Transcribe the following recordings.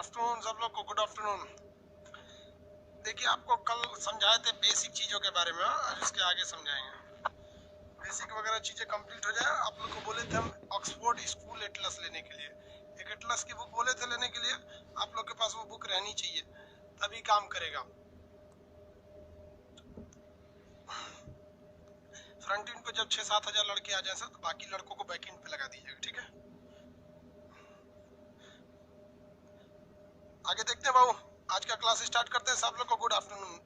Afternoon सब लोग को, गुड आफ्टरनून। देखिए आपको कल समझाए थे बेसिक चीज़ों के बारे में, आज इसके आगे समझाएंगे। बेसिक वगैरह चीज़ें कंप्लीट हो जाए। आप लोग को बोले थे हम ऑक्सफोर्ड स्कूल एटलस लेने के लिए, एक एटलस की बुक बोले थे लेने के लिए। आप लोग के पास वो बुक रहनी चाहिए, तभी काम करेगा। फ्रंट एंड पे जब 6-7 हज़ार लड़के आ जाए सर, तो बाकी लड़कों को बैक एंड पे लगा दीजिएगा, ठीक है। आगे देखते हैं बाबू, आज का क्लास स्टार्ट करते हैं। सब लोग को गुड आफ्टरनून।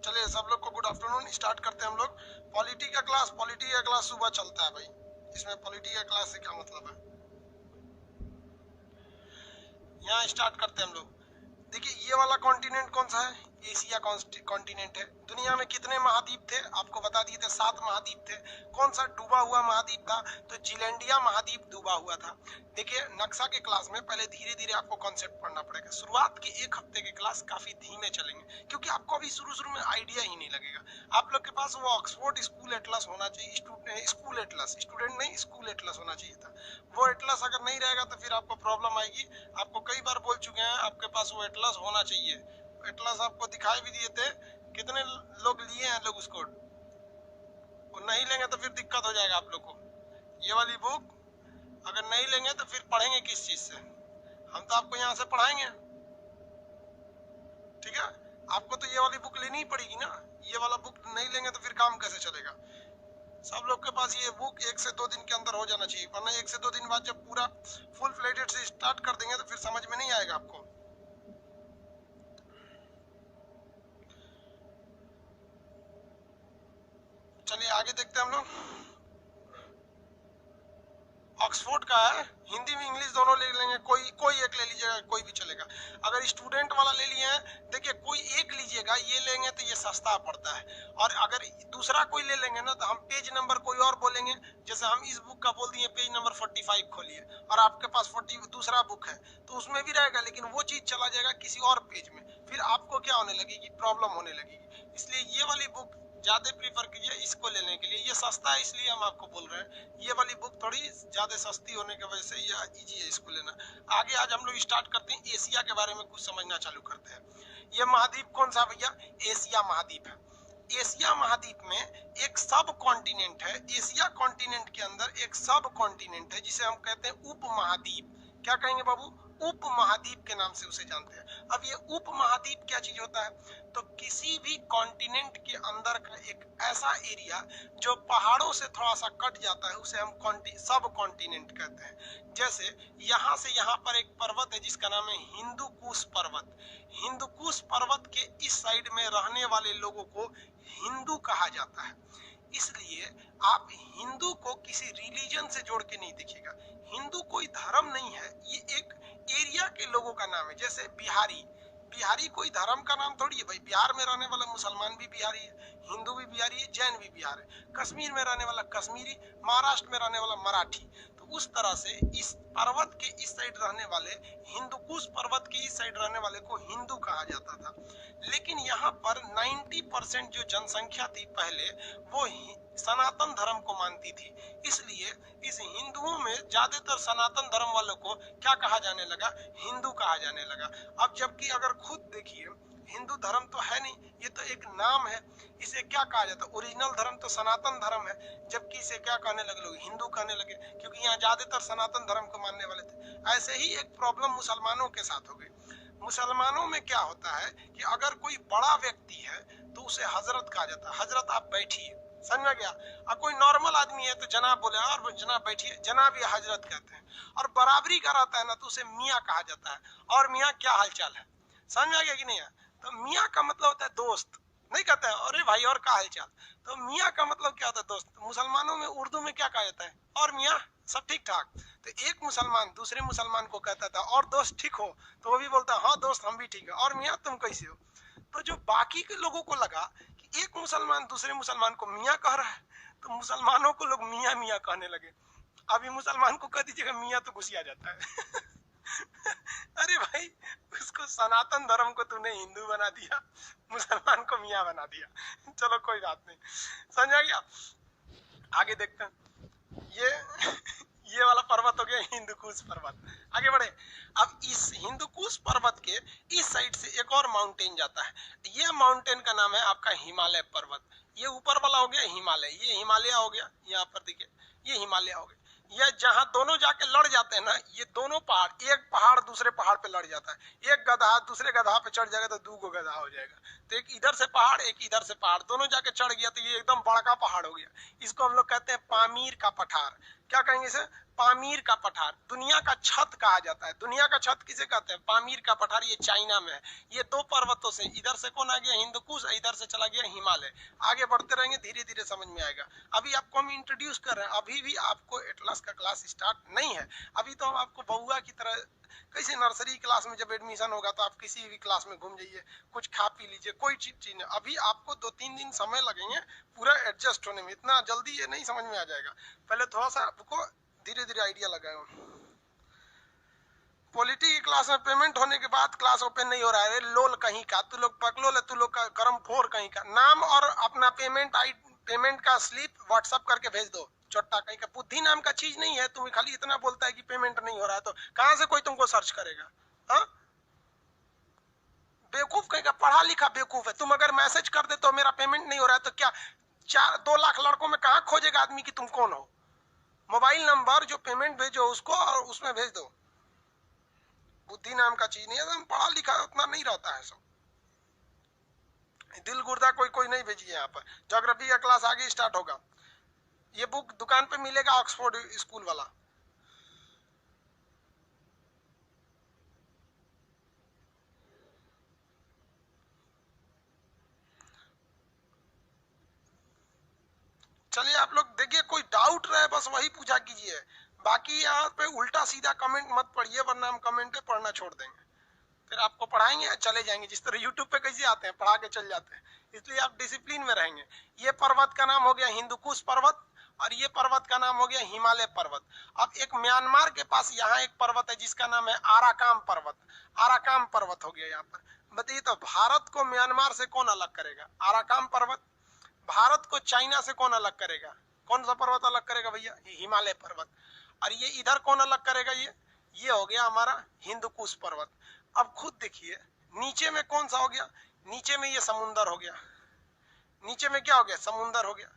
चलिए सब लोग को गुड आफ्टरनून। स्टार्ट करते हैं हम लोग पॉलिटी का क्लास। पॉलिटी का क्लास सुबह चलता है भाई। इसमें पॉलिटी का क्लास से क्या मतलब है, यहाँ स्टार्ट करते हैं हम लोग। देखिए ये वाला कॉन्टिनेंट कौन सा है, एशिया कॉन्टिनेंट है। दुनिया में कितने महाद्वीप थे आपको बता दिए थे, 7 महाद्वीप थे। कौन सा डूबा हुआ महाद्वीप था, तो जिलैंडिया महाद्वीप डूबा हुआ था। देखिए नक्शा के क्लास में पहले धीरे धीरे आपको कॉन्सेप्ट पढ़ना पड़ेगा। शुरुआत के 1 हफ्ते के क्लास काफी धीमे चलेंगे, क्योंकि आपको अभी शुरू में आइडिया ही नहीं लगेगा। आप लोग के पास वो ऑक्सफोर्ड स्कूल एटलस होना चाहिए, स्कूल एटलस, स्टूडेंट नहीं स्कूल एटलस होना चाहिए था। वो एटलस अगर नहीं रहेगा तो फिर आपको प्रॉब्लम आएगी। आपको कई बार बोल चुके हैं आपके पास वो एटलस होना चाहिए। एटलस आपको दिखाई भी दिए थे, कितने लोग लिए हैं लोग उसको। वो नहीं लेंगे तो फिर दिक्कत हो जाएगा आप लोग को। ये वाली बुक अगर नहीं लेंगे तो फिर पढ़ेंगे किस चीज से। हम तो आपको यहाँ से पढ़ाएंगे, ठीक है। आपको तो ये वाली बुक लेनी ही पड़ेगी ना। ये वाला बुक नहीं लेंगे तो फिर काम कैसे चलेगा। सब लोग के पास ये बुक 1 से 2 दिन के अंदर हो जाना चाहिए, वरना 1 से 2 दिन बाद जब पूरा फुल फ्लेडेड से स्टार्ट कर देंगे तो फिर समझ में नहीं आएगा आपको। चलिए आगे देखते हैं हम लोग। ऑक्सफोर्ड का है, हिंदी में इंग्लिश दोनों ले लेंगे, कोई एक ले लीजिएगा, कोई भी चलेगा। अगर स्टूडेंट वाला ले लिए हैं, देखिए कोई एक लीजिएगा, ये लेंगे तो ये सस्ता पड़ता है। और अगर दूसरा कोई ले लेंगे ना, तो हम पेज नंबर कोई और बोलेंगे। जैसे हम इस बुक का बोल दिए पेज नंबर 45 खोलिए, और आपके पास 40 दूसरा बुक है तो उसमें भी रहेगा, लेकिन वो चीज चला जाएगा किसी और पेज में। फिर आपको क्या होने लगेगी, प्रॉब्लम होने लगेगी। इसलिए ये वाली बुक ज्यादा प्रीफर कीजिए इसको लेने के लिए। ये सस्ता है इसलिए हम आपको बोल रहे हैं। ये वाली बुक थोड़ी ज्यादा सस्ती होने की वजह से ये इजी है इसको लेना। आगे आज हम लोग स्टार्ट करते हैं, एशिया के बारे में कुछ समझना चालू करते हैं। ये महाद्वीप कौन सा भैया, एशिया महाद्वीप है। एशिया महाद्वीप में एक सब कॉन्टिनेंट है। एशिया कॉन्टिनेंट के अंदर एक सब कॉन्टिनेंट है जिसे हम कहते हैं उप महाद्वीप। क्या कहेंगे बाबू, उप महाद्वीप के नाम से उसे जानते हैं। अब ये उप महाद्वीप क्या चीज होता है, तो किसी भी कॉन्टिनेंट के अंदर का एक ऐसा एरिया जो पहाड़ों से थोड़ा सा कट जाता है, उसे हम सब कॉन्टिनेंट कहते हैं। जैसे यहाँ से यहाँ पर एक पर्वत है जिसका नाम है हिंदू कुश पर्वत। हिंदू कुश पर्वत के इस साइड में रहने वाले लोगों को हिंदू कहा जाता है। इसलिए आप हिंदू को किसी रिलीजन से जोड़ के नहीं देखिएगा। हिंदू कोई धर्म नहीं है, ये एक एरिया के लोगों का नाम है। जैसे बिहारी, बिहारी कोई धर्म का नाम थोड़ी है भाई। बिहार में रहने वाला मुसलमान भी बिहारी है, हिंदू भी बिहारी है, जैन भी बिहार है। कश्मीर में रहने वाला कश्मीरी, महाराष्ट्र में रहने वाला मराठी। तो उस तरह से इस पर्वत के इस साइड रहने वाले, हिंदुकुश पर्वत के इस साइड रहने वाले को हिंदू कहा जाता था। लेकिन यहाँ पर 90% जो जनसंख्या थी पहले, वो सनातन धर्म को मानती थी। इसलिए इस हिंदुओं में ज्यादातर सनातन धर्म वालों को क्या कहा जाने लगा, हिंदू कहा जाने लगा। अब जबकि अगर खुद देखिए हिंदू धर्म तो है नहीं, ये तो एक नाम है। इसे क्या कहा जाता है, ओरिजिनल धर्म तो सनातन धर्म है, जबकि इसे क्या कहने लगे लोग, हिंदू कहने लगे, क्योंकि यहाँ ज्यादातर सनातन धर्म को मानने वाले थे। ऐसे ही एक प्रॉब्लम मुसलमानों के साथ हो गई। मुसलमानों में क्या होता है कि अगर कोई बड़ा व्यक्ति है तो उसे हजरत कहा जाता है। हजरत आप बैठिए, समझ में गया। और कोई नॉर्मल आदमी है तो जनाब बोले, और जनाब बैठिए, जनाब या हजरत कहते हैं। और बराबरी का रहता है ना, तो उसे मियाँ कहा जाता है। और मियाँ क्या हालचाल है, समझ में आ गया कि नहीं है। तो मियाँ का मतलब होता है दोस्त, नहीं कहते हैं अरे भाई और क्या हालचाल। तो मियाँ का मतलब क्या होता है, दोस्त। मुसलमानों में उर्दू में क्या कहा जाता है, और मियाँ सब ठीक ठाक। तो एक मुसलमान दूसरे मुसलमान को कहता था और दोस्त ठीक हो, तो वो भी बोलता हाँ दोस्त हम भी ठीक है, और मियाँ तुम कैसे हो। तो जो बाकी के लोगों को लगा कि एक मुसलमान दूसरे मुसलमान को मियाँ कह रहा है, तो मुसलमानों को लोग मियाँ मियाँ कहने लगे। अभी मुसलमान को कह दीजिएगा मियाँ तो गुस्सा जाता है अरे भाई उसको सनातन धर्म को तूने हिंदू बना दिया, मुसलमान को मियाँ बना दिया। चलो कोई बात नहीं, समझ आ गया। आगे देखते हैं। ये ये वाला पर्वत हो गया हिंदुकुश पर्वत। आगे बढ़े। अब इस हिंदुकुश पर्वत के इस साइड से एक और माउंटेन जाता है, ये माउंटेन का नाम है आपका हिमालय पर्वत। ये ऊपर वाला हो गया हिमालय, ये हिमालय हो गया, यहाँ पर देखिए ये हिमालय हो गया। ये जहां दोनों जाके लड़ जाते हैं ना, ये दोनों पहाड़, एक पहाड़ दूसरे पहाड़ पे लड़ जाता है, एक गधा दूसरे गधा पे चढ़ जाएगा तो दूगो गधा हो जाएगा। तो एक इधर से पहाड़ एक इधर से पहाड़, दोनों जाके चढ़ गया तो ये एकदम बड़का पहाड़ हो गया। इसको हम लोग कहते हैं पामीर का पठार। क्या कहेंगे इसे? पामीर का पठार। दुनिया का छत कहा जाता है। दुनिया का छत किसे कहते हैं? पामीर का पठार। ये चाइना में है। ये दो पर्वतों से, इधर से कौन आ गया? हिंदुकुश, इधर से चला गया हिमालय। आगे बढ़ते रहेंगे, धीरे धीरे समझ में आएगा। अभी आपको हम इंट्रोड्यूस कर रहे हैं, अभी भी आपको एटलस का क्लास स्टार्ट नहीं है। अभी तो हम आपको बउआ की तरह, कैसे नर्सरी क्लास में जब एडमिशन होगा तो आप किसी भी क्लास में घूम जाइए, कुछ खा पी लीजिए, कोई चीज नहीं। अभी आपको 2-3 दिन समय लगेंगे पूरा एडजस्ट होने में, इतना जल्दी ये नहीं समझ में आ जाएगा। पहले थोड़ा सा आपको धीरे धीरे आइडिया लगाएगा। पॉलिटी की क्लास में पेमेंट होने के बाद क्लास ओपन नहीं हो रहा है। लोल कहीं का, तू लोग पकलोल है, तू लोग का करम फोर कहीं का। नाम और अपना पेमेंट का स्लिप व्हाट्सएप करके भेज दो। चोट्टा कहीं का बुद्धि नाम का चीज नहीं है। तुम्हें खाली इतना बोलता है कि पेमेंट नहीं हो रहा है, तो कहां से कोई तुमको सर्च करेगा? हाँ, बेवकूफ कहीं का, पढ़ा लिखा बेवकूफ है। तुम अगर मैसेज कर दे तो मेरा पेमेंट नहीं हो रहा है, तो क्या 2 लाख लड़कों में कहां खोजेगा आदमी कि तुम कौन हो? मोबाइल नंबर जो पेमेंट भेजो उसको और उसमें भेज दो। बुद्धि नाम का चीज नहीं है। पढ़ा लिखा उतना नहीं रहता है सब। दिल गुर्दा कोई कोई नहीं भेजिए। यहाँ पर ज्योग्राफी का क्लास आगे स्टार्ट होगा। ये बुक दुकान पे मिलेगा, ऑक्सफोर्ड स्कूल वाला। चलिए आप लोग देखिए, कोई डाउट रहे बस वही पूछा कीजिए। बाकी यहाँ पे उल्टा सीधा कमेंट मत पढ़िए, वरना हम कमेंट पढ़ना छोड़ देंगे। फिर आपको पढ़ाएंगे चले जाएंगे, जिस तरह यूट्यूब पे कैसे आते हैं पढ़ा के चल जाते हैं। इसलिए आप डिसिप्लिन में रहेंगे। ये पर्वत का नाम हो गया हिंदुकुश पर्वत, और ये पर्वत का नाम हो गया हिमालय पर्वत। अब एक म्यांमार के पास यहाँ एक पर्वत है जिसका नाम है आराकाम पर्वत। आराकाम पर्वत हो गया यहाँ पर। बताइए तो भारत को म्यांमार से कौन अलग करेगा? आराकाम पर्वत। भारत को चाइना से कौन अलग करेगा? कौन सा पर्वत अलग करेगा भैया? ये हिमालय पर्वत। और ये इधर कौन अलग करेगा? ये हो गया हमारा हिंदुकुश पर्वत। अब खुद देखिए, नीचे में कौन सा हो गया? नीचे में ये समुंदर हो गया। नीचे में क्या हो गया? समुंदर हो गया।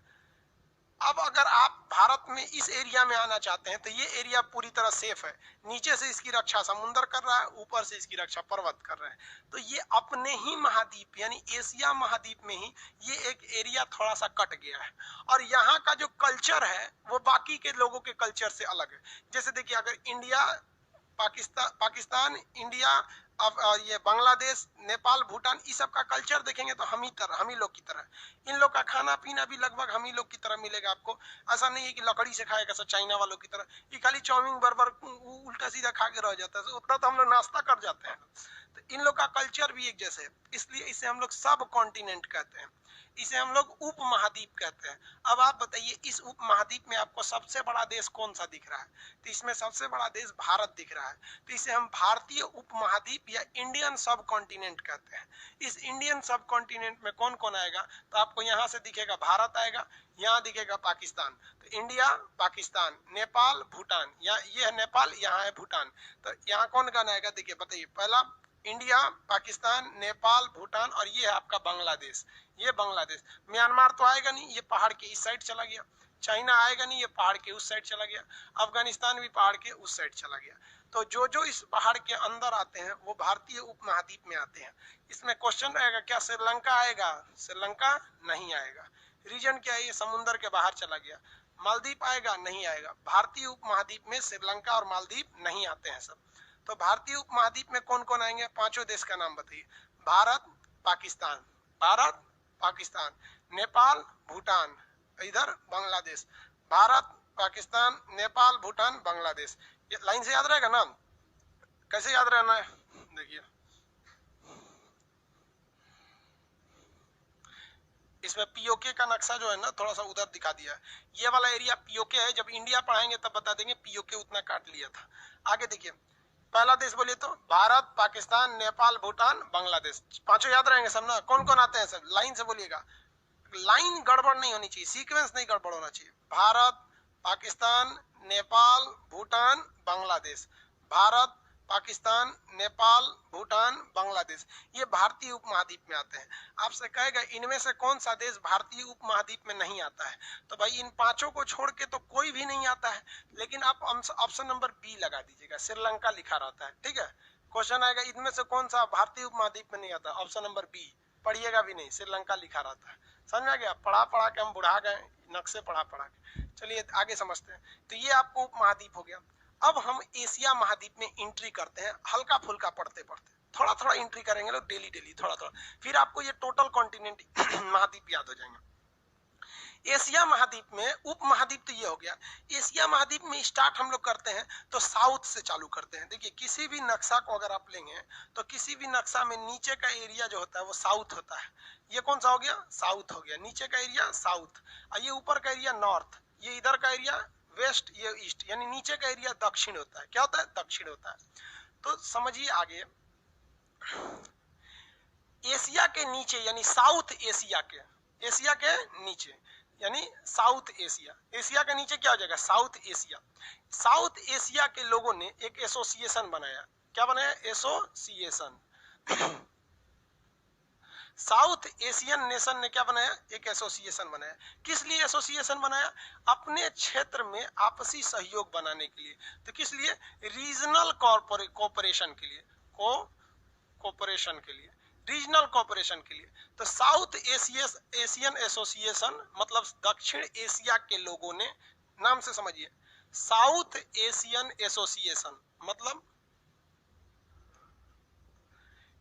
अब अगर आप भारत में इस एरिया में आना चाहते हैं तो ये एरिया पूरी तरह सेफ है। नीचे से इसकी रक्षा समुंदर कर रहा है, ऊपर से इसकी रक्षा पर्वत कर रहा है। तो ये अपने ही महाद्वीप यानी एशिया महाद्वीप में ही ये एक एरिया थोड़ा सा कट गया है। और यहाँ का जो कल्चर है वो बाकी के लोगों के कल्चर से अलग है। जैसे देखिए, अगर इंडिया, पाकिस्तान, इंडिया, अब ये बांग्लादेश, नेपाल, भूटान, इस सब का कल्चर देखेंगे तो हम ही लोग की तरह। इन लोग का खाना पीना भी लगभग हम ही लोग की तरह मिलेगा आपको। ऐसा नहीं है कि लकड़ी से खाएगा सब चाइना वालों की तरह, ये खाली चाउमीन बर्गर उल्टा सीधा खा के रह जाता है। उतना तो हम लोग नाश्ता कर जाते हैं। तो इन लोग का कल्चर भी एक जैसे है, इसलिए इसे हम लोग सब कॉन्टिनेंट कहते हैं। इसे हम लोग उप महाद्वीप कहते हैं। अब आप बताइए, इस उप महाद्वीप में आपको सबसे बड़ा देश कौन सा दिख रहा है? तो इसमें सबसे बड़ा देश भारत दिख रहा है। तो इसे हम भारतीय उप महाद्वीप या इंडियन सब कॉन्टिनेंट कहते हैं। इस इंडियन सब कॉन्टिनेंट में कौन कौन आएगा? तो आपको यहाँ से दिखेगा भारत आएगा, यहाँ दिखेगा पाकिस्तान। तो इंडिया, पाकिस्तान, नेपाल, भूटान। यहाँ ये है नेपाल, यहाँ है भूटान। तो यहाँ कौन कौन आएगा? देखिए बताइए, पहला इंडिया, पाकिस्तान, नेपाल, भूटान, और ये है आपका बांग्लादेश। ये बांग्लादेश। म्यांमार तो आएगा नहीं, ये पहाड़ के इस साइड चला गया। चाइना आएगा नहीं, ये पहाड़ के उस साइड चला गया। अफगानिस्तान भी पहाड़ के उस साइड चला गया। तो जो जो इस पहाड़ के अंदर आते हैं वो भारतीय उपमहाद्वीप में आते हैं। इसमें क्वेश्चन रहेगा, क्या श्रीलंका आएगा? श्रीलंका नहीं आएगा। रीजन क्या है? ये समुद्र के बाहर चला गया। मालदीव आएगा? नहीं आएगा। भारतीय उपमहाद्वीप में श्रीलंका और मालदीव नहीं आते हैं सब। तो भारतीय उपमहाद्वीप में कौन कौन आएंगे? पांचों देश का नाम बताइए। भारत, पाकिस्तान, भारत, पाकिस्तान, नेपाल, भूटान, इधर बांग्लादेश। भारत, पाकिस्तान, नेपाल, भूटान, बांग्लादेश। ये लाइन से याद रहेगा नाम? कैसे याद रहना है? देखिए, इसमें पीओके का नक्शा जो है ना थोड़ा सा उधर दिखा दिया है। ये वाला एरिया पीओके है। जब इंडिया पढ़ाएंगे तब बता देंगे पीओके उतना काट लिया था। आगे देखिए, पहला देश बोलिए तो भारत, पाकिस्तान, नेपाल, भूटान, बांग्लादेश। पांचों याद रहेंगे सब ना? कौन कौन आते हैं सब? लाइन से बोलिएगा। लाइन गड़बड़ नहीं होनी चाहिए, सीक्वेंस नहीं गड़बड़ होना चाहिए। भारत, पाकिस्तान, नेपाल, भूटान, बांग्लादेश। भारत, पाकिस्तान, नेपाल, भूटान, बांग्लादेश, ये भारतीय उपमहाद्वीप में आते हैं। आपसे कहेगा इनमें से कौन सा देश भारतीय उपमहाद्वीप में नहीं आता है, तो भाई इन पांचों को छोड़ के तो कोई भी नहीं आता है। लेकिन आप ऑप्शन नंबर बी लगा दीजिएगा, श्रीलंका लिखा रहता है, ठीक है। क्वेश्चन आएगा इनमें से कौन सा भारतीय उपमहाद्वीप में नहीं आता, ऑप्शन नंबर बी, पढ़िएगा भी नहीं, श्रीलंका लिखा रहता है। समझ में आ गया? पढ़ा पढ़ा के हम बुढ़ा गए, नक्शे पढ़ा पढ़ा के। चलिए आगे समझते हैं। तो ये आपको उपमहाद्वीप हो गया। अब हम एशिया महाद्वीप में एंट्री करते हैं, हल्का फुल्का पढ़ते पढ़ते थोड़ा थोड़ा एंट्री करेंगे लोग, डेली डेली थोड़ा थोड़ा, फिर आपको ये टोटल कॉन्टिनेंट महाद्वीप याद हो जाएंगे। एशिया महाद्वीप में उपमहाद्वीप तो ये हो गया। एशिया महाद्वीप में स्टार्ट हम लोग करते हैं तो साउथ से चालू करते हैं। देखिए किसी भी नक्शा को अगर आप लेंगे तो किसी भी नक्शा में नीचे का एरिया जो होता है वो साउथ होता है। ये कौन सा हो गया? साउथ हो गया। नीचे का एरिया साउथ, और ये ऊपर का एरिया नॉर्थ, ये इधर का एरिया वेस्ट, ये ईस्ट, यानी नीचे का एरिया दक्षिण होता है। क्या होता है? दक्षिण होता है। तो समझिए आगे, एशिया के नीचे यानी साउथ एशिया के नीचे यानी साउथ एशिया, एशिया के नीचे क्या हो जाएगा? South Asia. साउथ एशिया के लोगों ने एक एसोसिएशन बनाया। क्या बनाया? एसोसिएशन। साउथ एशियन नेशन ने क्या बनाया? एक एसोसिएशन बनाया। किस लिए एसोसिएशन बनाया? अपने क्षेत्र में आपसी सहयोग बनाने के लिए। तो किस लिए? रीजनल कोऑपरेशन के लिए, कोऑपरेशन के लिए, रीजनल कोऑपरेशन के लिए। तो साउथ एशियन एसोसिएशन मतलब दक्षिण एशिया के लोगों ने, नाम से समझिए, साउथ एशियन एसोसिएशन मतलब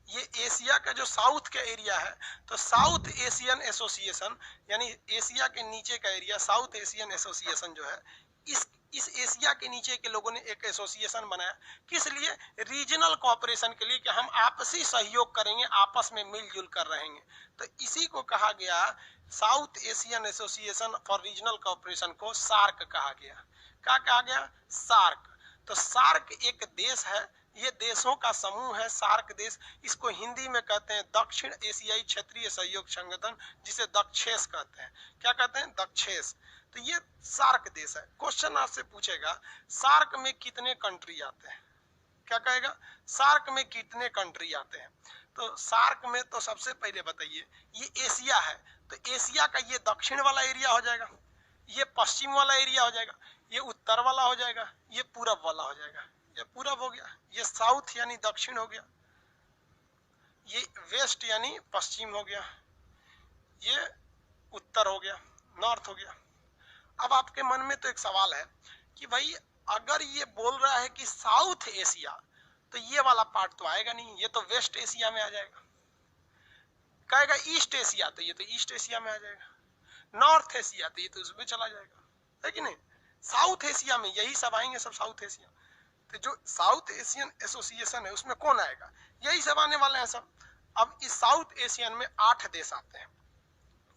ये एशिया का जो साउथ का एरिया है, तो साउथ एशियन एसोसिएशन यानी एशिया के नीचे का एरिया, साउथ एशियन एसोसिएशन जो है, इस एशिया के नीचे के लोगों ने एक एसोसिएशन बनाया। किस लिए? रीजनल कोऑपरेशन के लिए, कि हम आपसी सहयोग करेंगे, आपस में मिलजुल कर रहेंगे। तो इसी को कहा गया, south Asian association for regional cooperation को सार्क कहा गया। क्या कहा गया? सार्क। तो सार्क एक देश है, ये देशों का समूह है, सार्क देश। इसको हिंदी में कहते हैं दक्षिण एशियाई क्षेत्रीय सहयोग संगठन, जिसे दक्षेस कहते हैं। क्या कहते हैं? दक्षेस। तो ये सार्क देश है। क्वेश्चन आपसे पूछेगा सार्क में कितने कंट्री आते हैं? क्या कहेगा? सार्क में कितने कंट्री आते हैं? तो सार्क में तो सबसे पहले बताइए, ये एशिया है, तो एशिया का ये दक्षिण वाला एरिया हो जाएगा, ये पश्चिम वाला एरिया हो जाएगा, ये उत्तर वाला हो जाएगा, ये पूरब वाला हो जाएगा। ये पूरब हो गया, ये साउथ यानी दक्षिण हो गया, ये वेस्ट यानी पश्चिम हो गया, ये उत्तर हो गया, नॉर्थ हो गया। अब आपके मन में तो एक सवाल है कि भाई अगर ये बोल रहा है कि साउथ एशिया, तो ये वाला पार्ट तो आएगा नहीं, ये तो वेस्ट एशिया में आ जाएगा। कहेगा ईस्ट एशिया, तो ये तो ईस्ट एशिया में आ जाएगा। नॉर्थ एशिया, तो ये तो उसमें चला जाएगा, है कि नहीं? साउथ एशिया में यही सब आएंगे, सब साउथ एशिया। तो जो साउथ एशियन एसोसिएशन है उसमें कौन आएगा? यही सब आने वाले हैं सब। अब इस साउथ एशियन में 8 देश आते हैं।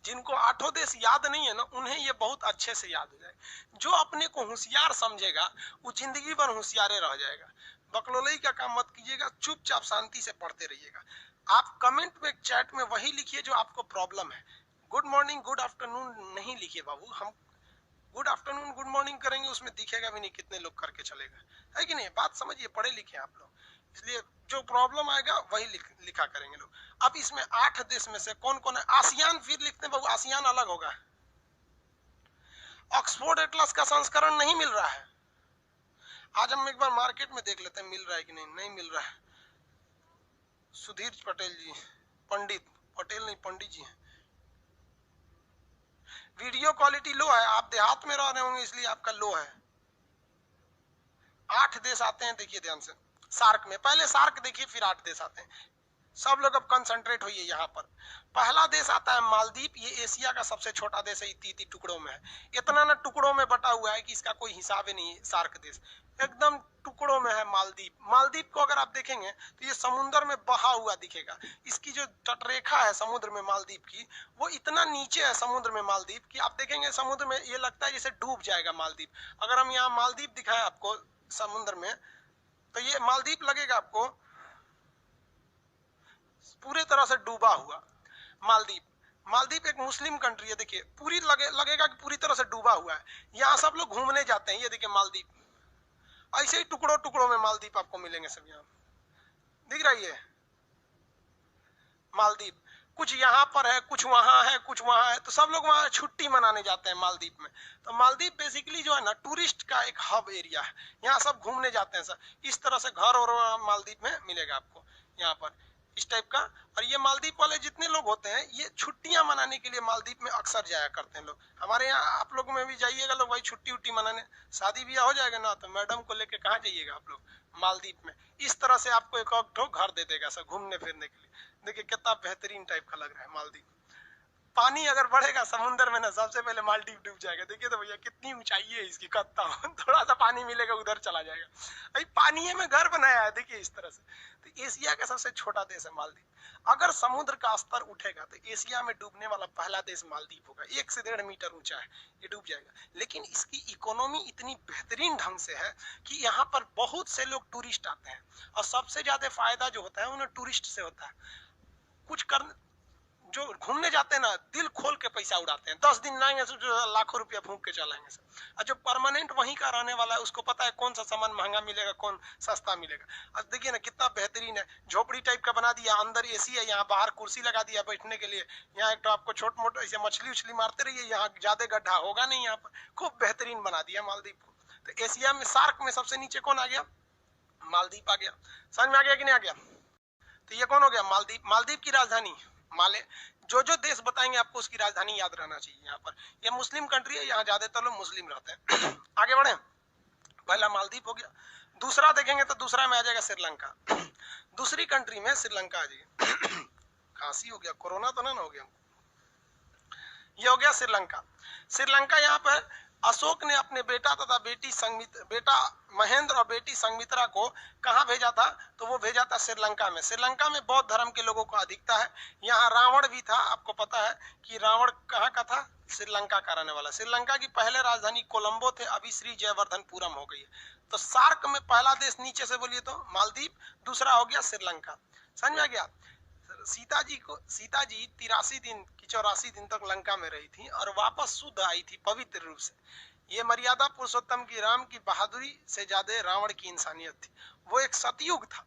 जिनको 8 देश याद नहीं है ना, उन्हें ये बहुत अच्छे से याद हो जाए। जो अपने को होशियार समझेगा वो जिंदगी भर होशियारे रह जाएगा। बकलोलई का काम मत कीजिएगा, चुपचाप शांति से पढ़ते रहिएगा। आप कमेंट में, चैट में वही लिखिए जो आपको प्रॉब्लम है। गुड मॉर्निंग, गुड आफ्टरनून नहीं लिखिए बाबू। हम गुड आफ्टरनून, गुड मॉर्निंग करेंगे, उसमें दिखेगा भी नहीं कितने लोग करके चलेगा, है कि नहीं? बात समझिए, पढ़े लिखे आप लोग, इसलिए जो प्रॉब्लम आएगा वही लिखा करेंगे लोग। अब इसमें 8 देश में से कौन कौन है? आसियान फिर लिखते हैं बाबू, आसियान अलग होगा। ऑक्सफोर्ड एटलस का संस्करण नहीं मिल रहा है। आज हम एक बार मार्केट में देख लेते हैं मिल रहा है कि नहीं। नहीं मिल रहा है। सुधीर पटेल जी, पंडित पटेल नहीं, पंडित जी हैं। वीडियो क्वालिटी लो है, आप देहात में रह रहे होंगे इसलिए आपका लो है। 8 देश आते हैं, देखिए ध्यान से। सार्क में पहले सार्क देखिए, फिर 8 देश आते हैं। सब लोग अब कंसंट्रेट होइए यहाँ पर। पहला देश आता है मालदीव। ये एशिया का सबसे छोटा देश है, 33 टुकड़ों में है। इतना ना टुकड़ों में बटा हुआ है कि इसका कोई हिसाब ही नहीं है। सार्क देश एकदम टुकड़ों में है। मालदीव, मालदीव को अगर आप देखेंगे तो ये समुद्र में बहा हुआ दिखेगा। इसकी जो तटरेखा है समुद्र में मालदीव की, वो इतना नीचे है समुद्र में मालदीव की, आप देखेंगे समुद्र में ये लगता है जैसे डूब जाएगा मालदीव। अगर हम यहाँ मालदीव दिखाएं आपको समुद्र में, तो ये मालदीव लगेगा आपको पूरे तरह से डूबा हुआ मालदीव। मालदीव एक मुस्लिम कंट्री है, देखिए पूरी लगेगा कि पूरी तरह से डूबा हुआ है। यहाँ सब लोग घूमने जाते हैं। ये देखिए मालदीव, ऐसे ही टुकड़ों टुकड़ों में मालदीव आपको मिलेंगे सब। यहाँ दिख रही है मालदीव, कुछ यहाँ पर है, कुछ वहां है, कुछ वहां है, तो सब लोग वहां छुट्टी मनाने जाते हैं मालदीव में। तो मालदीव बेसिकली जो है ना टूरिस्ट का एक हब एरिया है, यहाँ सब घूमने जाते हैं सर। इस तरह से घर और मालदीव में मिलेगा आपको यहाँ पर इस टाइप का। और ये मालदीव वाले जितने लोग होते हैं ये छुट्टियां मनाने के लिए मालदीव में अक्सर जाया करते हैं लोग। हमारे यहाँ आप लोग में भी जाइएगा लोग भाई छुट्टी उट्टी मनाने, शादी ब्याह हो जाएगा ना तो मैडम को लेके कहाँ जाइएगा आप लोग, मालदीव में। इस तरह से आपको एक घर दे देगा सर घूमने फिरने के लिए। देखिए कितना बेहतरीन टाइप का लग रहा है मालदीव। पानी अगर बढ़ेगा समुद्र में ना सबसे पहले मालदीव डूब जाएगा। देखिए तो भैया कितनी ऊंचाई है इसकी, कत्ता थोड़ा सा पानी मिलेगा उधर चला जाएगा। अभी पानी में घर बनाया है देखिए इस तरह से। तो एशिया का सबसे छोटा देश है मालदीव। अगर समुद्र का स्तर उठेगा तो एशिया में डूबने वाला पहला देश मालदीव होगा। 1 से 1.5 मीटर ऊंचा है, ये डूब जाएगा। लेकिन इसकी इकोनॉमी इतनी बेहतरीन ढंग से है कि यहाँ पर बहुत से लोग टूरिस्ट आते हैं और सबसे ज्यादा फायदा जो होता है उन्हें टूरिस्ट से होता है। कुछ कर जो घूमने जाते हैं ना दिल खोल के पैसा उड़ाते हैं। 10 दिन लाएंगे तो लाखों रुपया फूंक के चलाएंगे सर। और जो परमानेंट वहीं का रहने वाला है उसको पता है कौन सा सामान महंगा मिलेगा कौन सस्ता मिलेगा। अब देखिए ना कितना बेहतरीन है, झोपड़ी टाइप का बना दिया, अंदर एसी है, यहाँ बाहर कुर्सी लगा दिया बैठने के लिए। यहाँ एक तो आपको छोट मोट ऐसे मछली उछली मारते रहिए, यहाँ ज्यादा गड्ढा होगा नहीं। यहाँ पर खूब बेहतरीन बना दिया मालदीव को। तो एशिया में सार्क में सबसे नीचे कौन आ गया, मालदीव आ गया। समझ में आ गया कि नहीं आ गया। तो ये कौन हो गया, मालदीव। मालदीव की राजधानी माले। जो देश बताएंगे आपको उसकी राजधानी याद रहना चाहिए। यहाँ पर ये मुस्लिम कंट्री है, यहाँ ज्यादातर लोग मुस्लिम रहते हैं। आगे बढ़े, पहला मालदीव हो गया। दूसरा देखेंगे तो दूसरा में आ जाएगा श्रीलंका। दूसरी कंट्री में श्रीलंका आ जाएगी। खांसी हो गया, कोरोना तो ना हो गया। ये हो गया श्रीलंका। श्रीलंका यहाँ पर अशोक ने अपने बेटा तथा बेटा महेंद्र और बेटी संगमित्रा को कहाँ भेजा था, तो वो भेजा था श्रीलंका में। श्रीलंका में बौद्ध धर्म के लोगों को अधिकता है। यहाँ रावण भी था, आपको पता है कि रावण कहाँ का था, श्रीलंका का रहने वाला। श्रीलंका की पहले राजधानी कोलंबो थे, अभी श्री जयवर्धनपुरम हो गई है। तो सार्क में पहला देश नीचे से बोलिए तो मालदीव, दूसरा हो गया श्रीलंका। समझ में आ गया। सीता जी 83 दिन की 84 दिन तक लंका में रही थी और वापस शुद्ध आई थी पवित्र रूप से। ये मर्यादा पुरुषोत्तम की राम की बहादुरी से ज्यादा रावण की इंसानियत थी। वो एक सतयुग था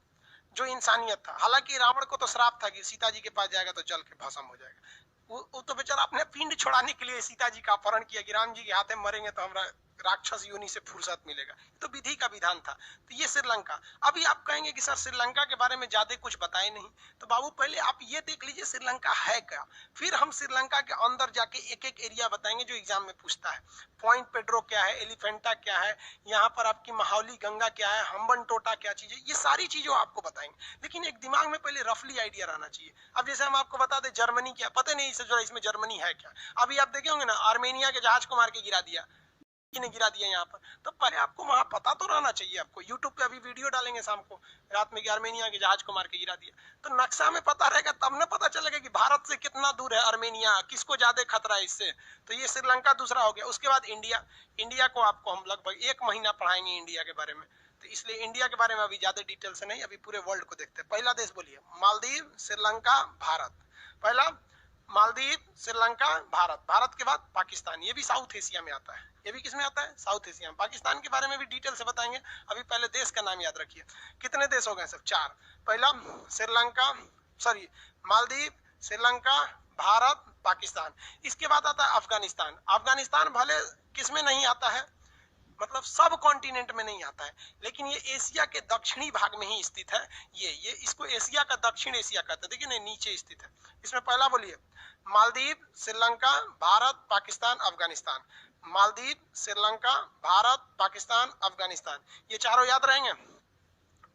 जो इंसानियत था। हालांकि रावण को तो श्राप था कि सीता जी के पास जाएगा तो जल के भस्म हो जाएगा। वो तो बेचारा अपने पिंड छोड़ाने के लिए सीता जी का अपहरण किया कि राम जी के हाथ में मरेंगे तो हमरा राक्षस योनि से फुर्सत मिलेगा। तो विधि का विधान था। तो ये श्रीलंका। अभी आप कहेंगे कि सर श्रीलंका के बारे में ज्यादा कुछ बताए नहीं, तो बाबू पहले आप ये देख लीजिए श्रीलंका है क्या, फिर हम श्रीलंका के अंदर जाके एक एक एरिया बताएंगे जो एग्जाम में पूछता है। पॉइंट पेड्रो क्या है, एलिफेंटा क्या है, यहाँ पर आपकी महावली गंगा क्या है, हम्बन टोटा क्या चीज है, ये सारी चीजों आपको बताएंगे। लेकिन एक दिमाग में पहले रफली आइडिया रहना चाहिए। अब जैसे हम आपको बता दें जर्मनी क्या, पता नहीं इसमें जर्मनी है क्या। अभी आप देखे होंगे ना आर्मेनिया के जहाज को मार के गिरा दिया, ने गिरा दिया यहाँ पर। तो पहले आपको वहां पता तो रहना चाहिए। आपको यूट्यूब पे अभी वीडियो डालेंगे शाम को रात में कि आर्मेनिया के जहाज को मार के गिरा दिया, तो नक्शा में पता रहेगा तब ना पता चलेगा कि भारत से कितना दूर है आर्मेनिया, किसको ज्यादा खतरा है इससे। तो ये श्रीलंका दूसरा हो गया। उसके बाद इंडिया को आपको हम लगभग 1 महीना पढ़ाएंगे इंडिया के बारे में। तो इसलिए इंडिया के बारे में अभी ज्यादा डिटेल से नहीं, अभी पूरे वर्ल्ड को देखते हैं। पहला देश बोलिए, मालदीव, श्रीलंका, भारत। पहला मालदीव, श्रीलंका, भारत। भारत के बाद पाकिस्तान, ये भी साउथ एशिया में आता है। ये भी किसमें आता है, साउथ एशिया में। पाकिस्तान के बारे में भी डिटेल से बताएंगे। अभी पहले देश का नाम याद रखिए। कितने देश हो गए सब, 4। पहला मालदीव, श्रीलंका, भारत, पाकिस्तान। इसके बाद आता है अफगानिस्तान। अफगानिस्तान भले किसमें नहीं आता है, मतलब सब कॉन्टिनेंट में नहीं आता है, लेकिन ये एशिया के दक्षिणी भाग में ही स्थित है। ये इसको एशिया का दक्षिण एशिया कहते हैं। देखिए ना नीचे स्थित है। इसमें पहला बोलिए मालदीव, श्रीलंका, भारत, पाकिस्तान, अफगानिस्तान। मालदीव, श्रीलंका, भारत, पाकिस्तान, अफगानिस्तान। ये चारों याद रहेंगे,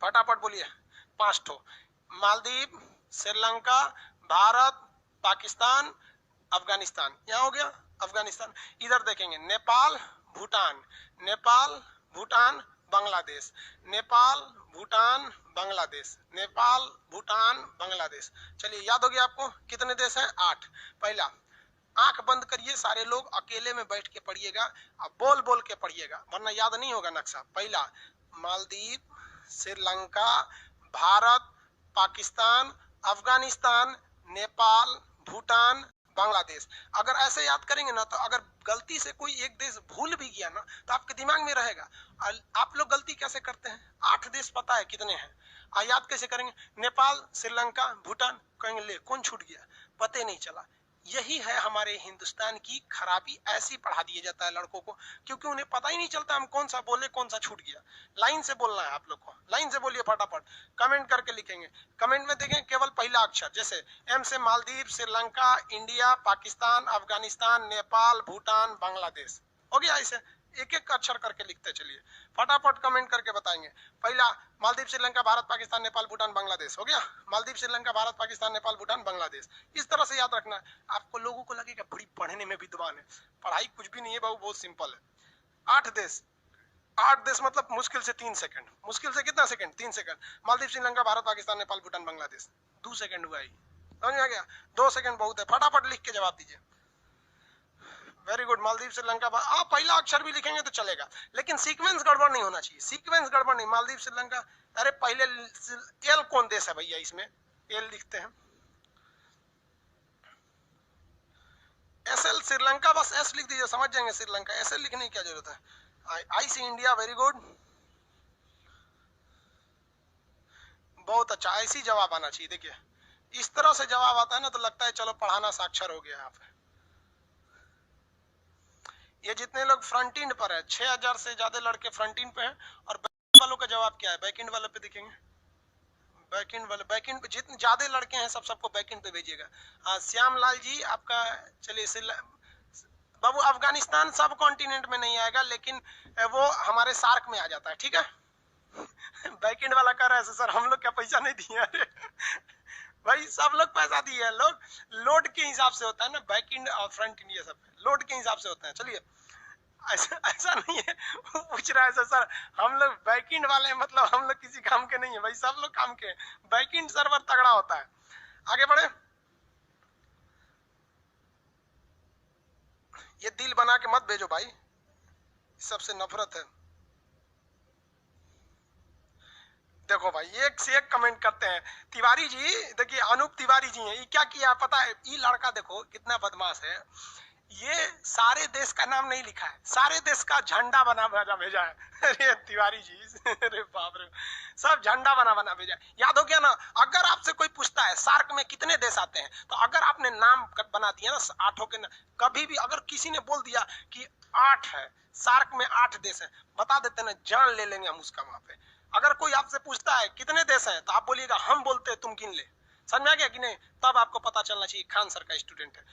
फटाफट बोलिए 5 ठो। मालदीव, श्रीलंका, भारत, पाकिस्तान, अफगानिस्तान। यहाँ हो गया अफगानिस्तान। इधर देखेंगे नेपाल, भूटान, नेपाल, भूटान, बांग्लादेश, नेपाल, भूटान, बांग्लादेश, नेपाल, भूटान, बांग्लादेश। चलिए याद हो गया आपको कितने देश हैं, 8। पहला, आंख बंद करिए सारे लोग, अकेले में बैठ के पढ़िएगा, अब बोल बोल के पढ़िएगा वरना याद नहीं होगा नक्शा। पहला मालदीव, श्रीलंका, भारत, पाकिस्तान, अफगानिस्तान, नेपाल, भूटान, बांग्लादेश। अगर ऐसे याद करेंगे ना, तो अगर गलती से कोई एक देश भूल भी गया ना, तो आपके दिमाग में रहेगा। आप लोग गलती कैसे करते हैं, 8 देश पता है कितने हैं, याद कैसे करेंगे? नेपाल, श्रीलंका, भूटान, कहेंगे ले कौन छूट गया, पता नहीं चला। यही है हमारे हिंदुस्तान की खराबी, ऐसी पढ़ा दिया जाता है लड़कों को, क्योंकि उन्हें पता ही नहीं चलता हम कौन सा बोले, कौन सा छूट गया। लाइन से बोलना है आप लोग को, लाइन से बोलिए फटाफट, कमेंट करके लिखेंगे। कमेंट में देखें केवल पहला अक्षर, जैसे एम से मालदीव, श्रीलंका, इंडिया, पाकिस्तान, अफगानिस्तान, नेपाल, भूटान, बांग्लादेश। हो गया? ऐसे एक एक अक्षर करके लिखते चलिए, फटाफट कमेंट करके बताएंगे। पहला मालदीव, श्रीलंका, भारत, पाकिस्तान, नेपाल, भूटान, बांग्लादेश। हो गया? मालदीव, श्रीलंका, भारत, पाकिस्तान, नेपाल, भूटान, बांग्लादेश। इस तरह से याद रखना है। आपको लोगों को लगेगा बड़ी पढ़ने में विद्वान है, पढ़ाई कुछ भी नहीं है बाबू, बहुत सिंपल है। 8 देश, 8 देश मतलब मुश्किल से 3 सेकंड, मुश्किल से कितना second? 3 second. Maldives, Sri Lanka, Bharat, Pakistan, Nepal, Bhutan, Bangladesh. 2 second हुआ ही, समझ में आ गया? 2 सेकंड बहुत है, फटाफट लिख के जवाब दीजिए। Very good. मालदीव, श्रीलंका, आप पहला अक्षर भी लिखेंगे तो चलेगा, लेकिन सीक्वेंस गड़बड़ नहीं होना चाहिए, सीक्वेंस गड़बड़ नहीं। मालदीव, श्रीलंका, अरे पहले एल कौन देश है भैया, इसमें एल लिखते हैं, एस एल श्रीलंका, बस एस लिख दीजिए, समझ जाएंगे श्रीलंका। एस एल लिखने की क्या जरूरत है? आई सी इंडिया, वेरी गुड, बहुत अच्छा, ऐसी जवाब आना चाहिए। देखिए इस तरह से जवाब आता है ना, तो लगता है चलो पढ़ाना साक्षर हो गया आप। ये जितने लोग फ्रंट एंड पर है, 6000 से ज्यादा लड़के फ्रंट एंड पे हैं, और बैक वालों का जवाब क्या है? बैक एंड वाले पे देखेंगे, बैक एंड वाले, बैक एंड पे जितने ज्यादा लड़के हैं सबको बैक एंड पे भेजिएगा। हाँ श्याम लाल जी आपका, चलिए बाबू अफगानिस्तान सब कॉन्टिनेंट में नहीं आएगा, लेकिन वो हमारे सार्क में आ जाता है, ठीक है। बैक एंड वाला कह रहा है सर हम लोग क्या पैसा नहीं दिए? अरे भाई सब लोग पैसा दिए हैं, लोग लोड के हिसाब से होता है ना, बैक एंड और फ्रंट एंड, ये सब लोड के हिसाब से होता है। चलिए ऐसा नहीं है, वो पूछ रहा है सर हम लोग बैक एंड वाले, मतलब हम लोग किसी काम के नहीं है भाई, सब लोग काम के। बैक एंड सर्वर तगड़ा होता है। आगे बढ़े, ये दिल बना के मत भेजो भाई, सबसे नफरत है। देखो भाई एक से एक कमेंट करते हैं। तिवारी जी, देखिए अनूप तिवारी जी हैं, ये क्या किया पता है? ये लड़का देखो कितना बदमाश है, ये सारे देश का नाम नहीं लिखा है, सारे देश का झंडा बना बना भेजा है। अरे तिवारी जी, अरे बाप रे, सब झंडा बना बना भेजा है। याद हो गया ना? अगर आपसे कोई पूछता है सार्क में कितने देश आते हैं, तो अगर आपने नाम बना दिया ना 8 के, कभी भी अगर किसी ने बोल दिया कि 8 है, सार्क में 8 देश है, बता देते ना, जान ले लेंगे हम उसका वहां पे। अगर कोई आपसे पूछता है कितने देश हैं, तो आप बोलिएगा हम बोलते हैं, तुम गिन ले। समझ में आ गया कि नहीं? तब आपको पता चलना चाहिए खान सर का स्टूडेंट है।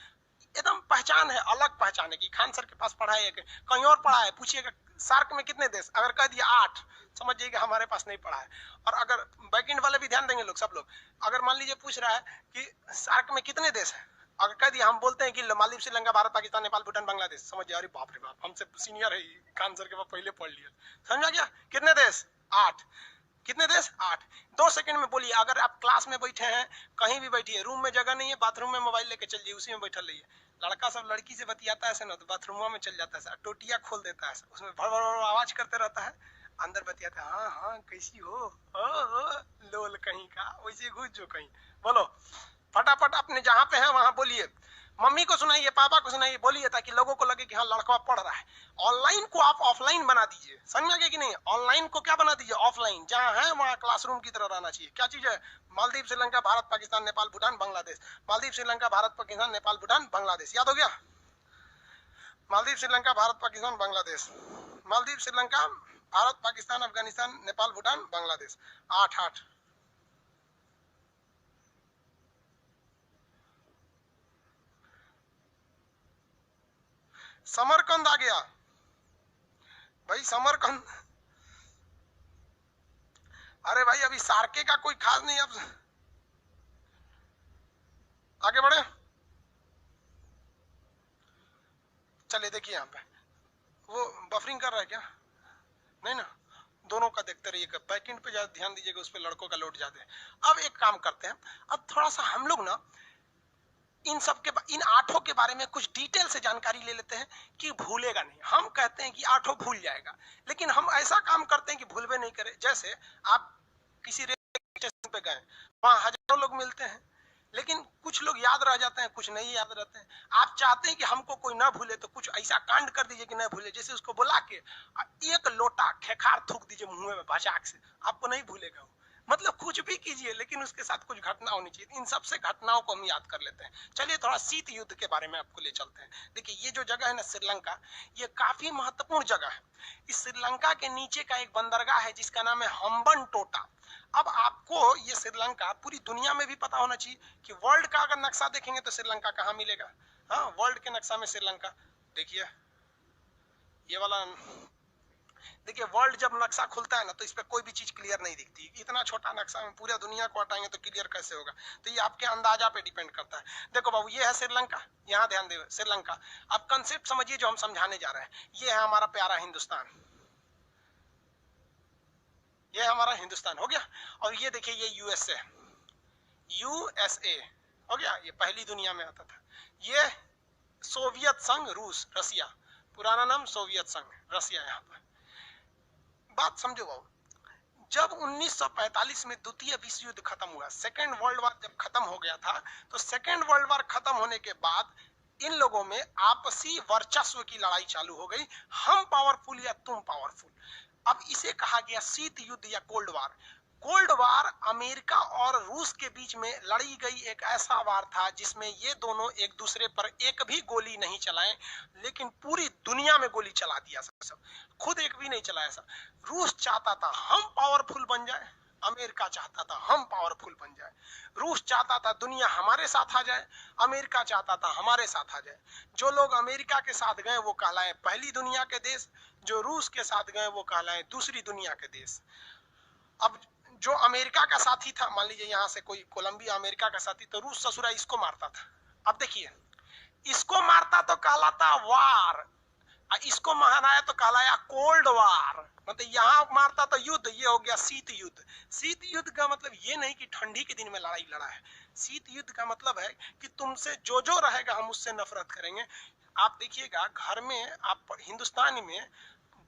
एकदम पहचान है, अलग पहचान है कि खान सर के पास पढ़ा है, कहीं और पढ़ा है। पूछिएगा सार्क में कितने देश, अगर कह दिया 8, समझ जाइएगा हमारे पास नहीं पढ़ा है। और अगर बैक एंड वाले भी ध्यान देंगे लोग, सब लोग, अगर मान लीजिए पूछ रहा है कि सार्क में कितने देश है, अगर कह दिया हम बोलते हैं कि मालदीव, श्रीलंका, भारत, पाकिस्तान, नेपाल, भूटान, बांग्लादेश, समझ जाइए अरे बाप रे बाप, हमसे सीनियर है, खान सर के पास पहले पढ़ लिया। समझ गया? कितने देश? 8। कितने देश? 8। 2 सेकंड में बोलिए। अगर आप क्लास में बैठे हैं, कहीं भी बैठिए, रूम में जगह नहीं है, बाथरूम में मोबाइल लेके चलिए, उसी में बैठल रहिए। लड़का सब लड़की से बतियाता है ना, तो बाथरूम में चल जाता है, टोटिया खोल देता है, उसमें भड़ भड़ भड़ आवाज करते रहता है, अंदर बतियाता है, हाँ हाँ कैसी हो, लोल कहीं का, वैसे घुस जो कहीं। बोलो फटाफट, अपने जहां पे है वहां बोलिए, मम्मी को सुनाइए, पापा को सुनाइए, बोलिए, ताकि लोगों को लगे कि हाँ लड़का पढ़ रहा है। ऑनलाइन को आप ऑफलाइन बना दीजिए, समझ में गया कि नहीं? ऑनलाइन को क्या बना दीजिए? ऑफलाइन। जहां है वहां क्लासरूम की तरह रहना चाहिए। क्या चीज है? मालदीव, श्रीलंका, भारत, पाकिस्तान, नेपाल, भूटान, बांग्लादेश। मालदीव, श्रीलंका, भारत, पाकिस्तान, नेपाल, भूटान, बांग्लादेश। याद हो गया? मालदीव, श्रीलंका, भारत, पाकिस्तान, बांग्लादेश। मालदीव, श्रीलंका, भारत, पाकिस्तान, अफगानिस्तान, नेपाल, भूटान, बांग्लादेश। 8। समरकंद आ गया भाई, समरकंद। अरे भाई अभी सार्के का कोई खास नहीं, अब आगे बढ़े। चलिए देखिए यहाँ पे वो बफरिंग कर रहा है क्या? नहीं ना, दोनों का देखते रहिएगा, बैकएंड पे ज्यादा ध्यान दीजिएगा, उस पे लड़कों का लोड ज्यादा है। अब एक काम करते हैं, अब थोड़ा सा हम लोग ना इन सब के, इन 8 के बारे में कुछ डिटेल से जानकारी ले लेते हैं कि भूलेगा नहीं। हम कहते हैं कि 8 भूल जाएगा, लेकिन हम ऐसा काम करते हैं कि भूलवे नहीं करे। जैसे आप किसी रेलवे स्टेशन पे गए, वहां हजारों लोग मिलते हैं, लेकिन कुछ लोग याद रह जाते हैं, कुछ नहीं याद रहते हैं। आप चाहते हैं कि हमको कोई ना भूले तो कुछ ऐसा कांड कर दीजिए कि न भूले, जैसे उसको बुला के एक लोटा खेखार थूक दीजिए मुंह में भचाक से, आपको नहीं भूलेगा वो। मतलब कुछ भी कीजिए लेकिन उसके साथ कुछ घटना होनी चाहिए। इन सबसे घटनाओं को हम याद कर लेते हैं। चलिए थोड़ा शीत युद्ध के बारे में आपको ले चलते हैं। देखिए ये जो जगह है ना श्रीलंका, ये काफी महत्वपूर्ण जगह है। इस श्रीलंका के नीचे का एक बंदरगाह है जिसका नाम है हम्बन टोटा। अब आपको ये श्रीलंका पूरी दुनिया में भी पता होना चाहिए कि वर्ल्ड का अगर नक्शा देखेंगे तो श्रीलंका कहाँ मिलेगा। हाँ, वर्ल्ड के नक्शा में श्रीलंका देखिए, ये वाला देखिए, वर्ल्ड जब नक्शा खुलता है ना तो इस पे कोई भी चीज क्लियर नहीं दिखती। इतना छोटा नक्शा में पूरा दुनिया को हटाएंगे तो क्लियर कैसे होगा? तो ये आपके अंदाजा पे डिपेंड करता है। देखो बाबू, ये है श्रीलंका, यहाँ ध्यान दे श्रीलंका। अब कंसेप्ट समझिए जो हम समझाने जा रहे हैं। ये है हमारा प्यारा हिंदुस्तान, ये हमारा हिंदुस्तान हो गया। और ये देखिए ये यूएसए, यूएसए हो गया, ये पहली दुनिया में आता था। ये सोवियत संघ रूस, रसिया, पुराना नाम सोवियत संघ, रसिया। यहाँ पर बात समझो बाबू, जब 1945 में द्वितीय विश्व युद्ध खत्म हुआ, सेकेंड वर्ल्ड वॉर जब खत्म हो गया था, तो सेकेंड वर्ल्ड वॉर खत्म होने के बाद इन लोगों में आपसी वर्चस्व की लड़ाई चालू हो गई, हम पावरफुल या तुम पावरफुल। अब इसे कहा गया शीत युद्ध या cold war. Cold war America और रूस के बीच में लड़ी गई एक ऐसा वार था जिसमें ये दोनों एक दूसरे पर एक भी गोली नहीं चलाए, लेकिन पूरी दुनिया में गोली चला दिया सब, खुद एक भी नहीं चलाया सब। रूस चाहता था हम पावरफुल बन जाए, अमेरिका चाहता था हम पावरफुल बन जाए। रूस चाहता था दुनिया हमारे साथ आ जाए, अमेरिका चाहता था हमारे साथ आ जाए। जो लोग अमेरिका के साथ गए वो कहलाए पहली दुनिया के देश, जो रूस के साथ गए वो कहलाए दूसरी दुनिया के देश। अब जो अमेरिका का साथी था, मान लीजिए यहाँ से कोई कोलंबिया अमेरिका का साथी, तो रूस ससुरा इसको मारता था। अब देखिए, इसको मारता तो कहलाता वार, इसको महाराया तो कहलाया कोल्ड वार। मतलब यहाँ मारता तो युद्ध, ये हो गया शीत युद्ध। शीत युद्ध का मतलब ये नहीं कि ठंडी के दिन में लड़ाई लड़ा है। शीत युद्ध का मतलब है कि तुमसे जो जो रहेगा हम उससे नफरत करेंगे। आप देखिएगा घर में, आप हिंदुस्तान में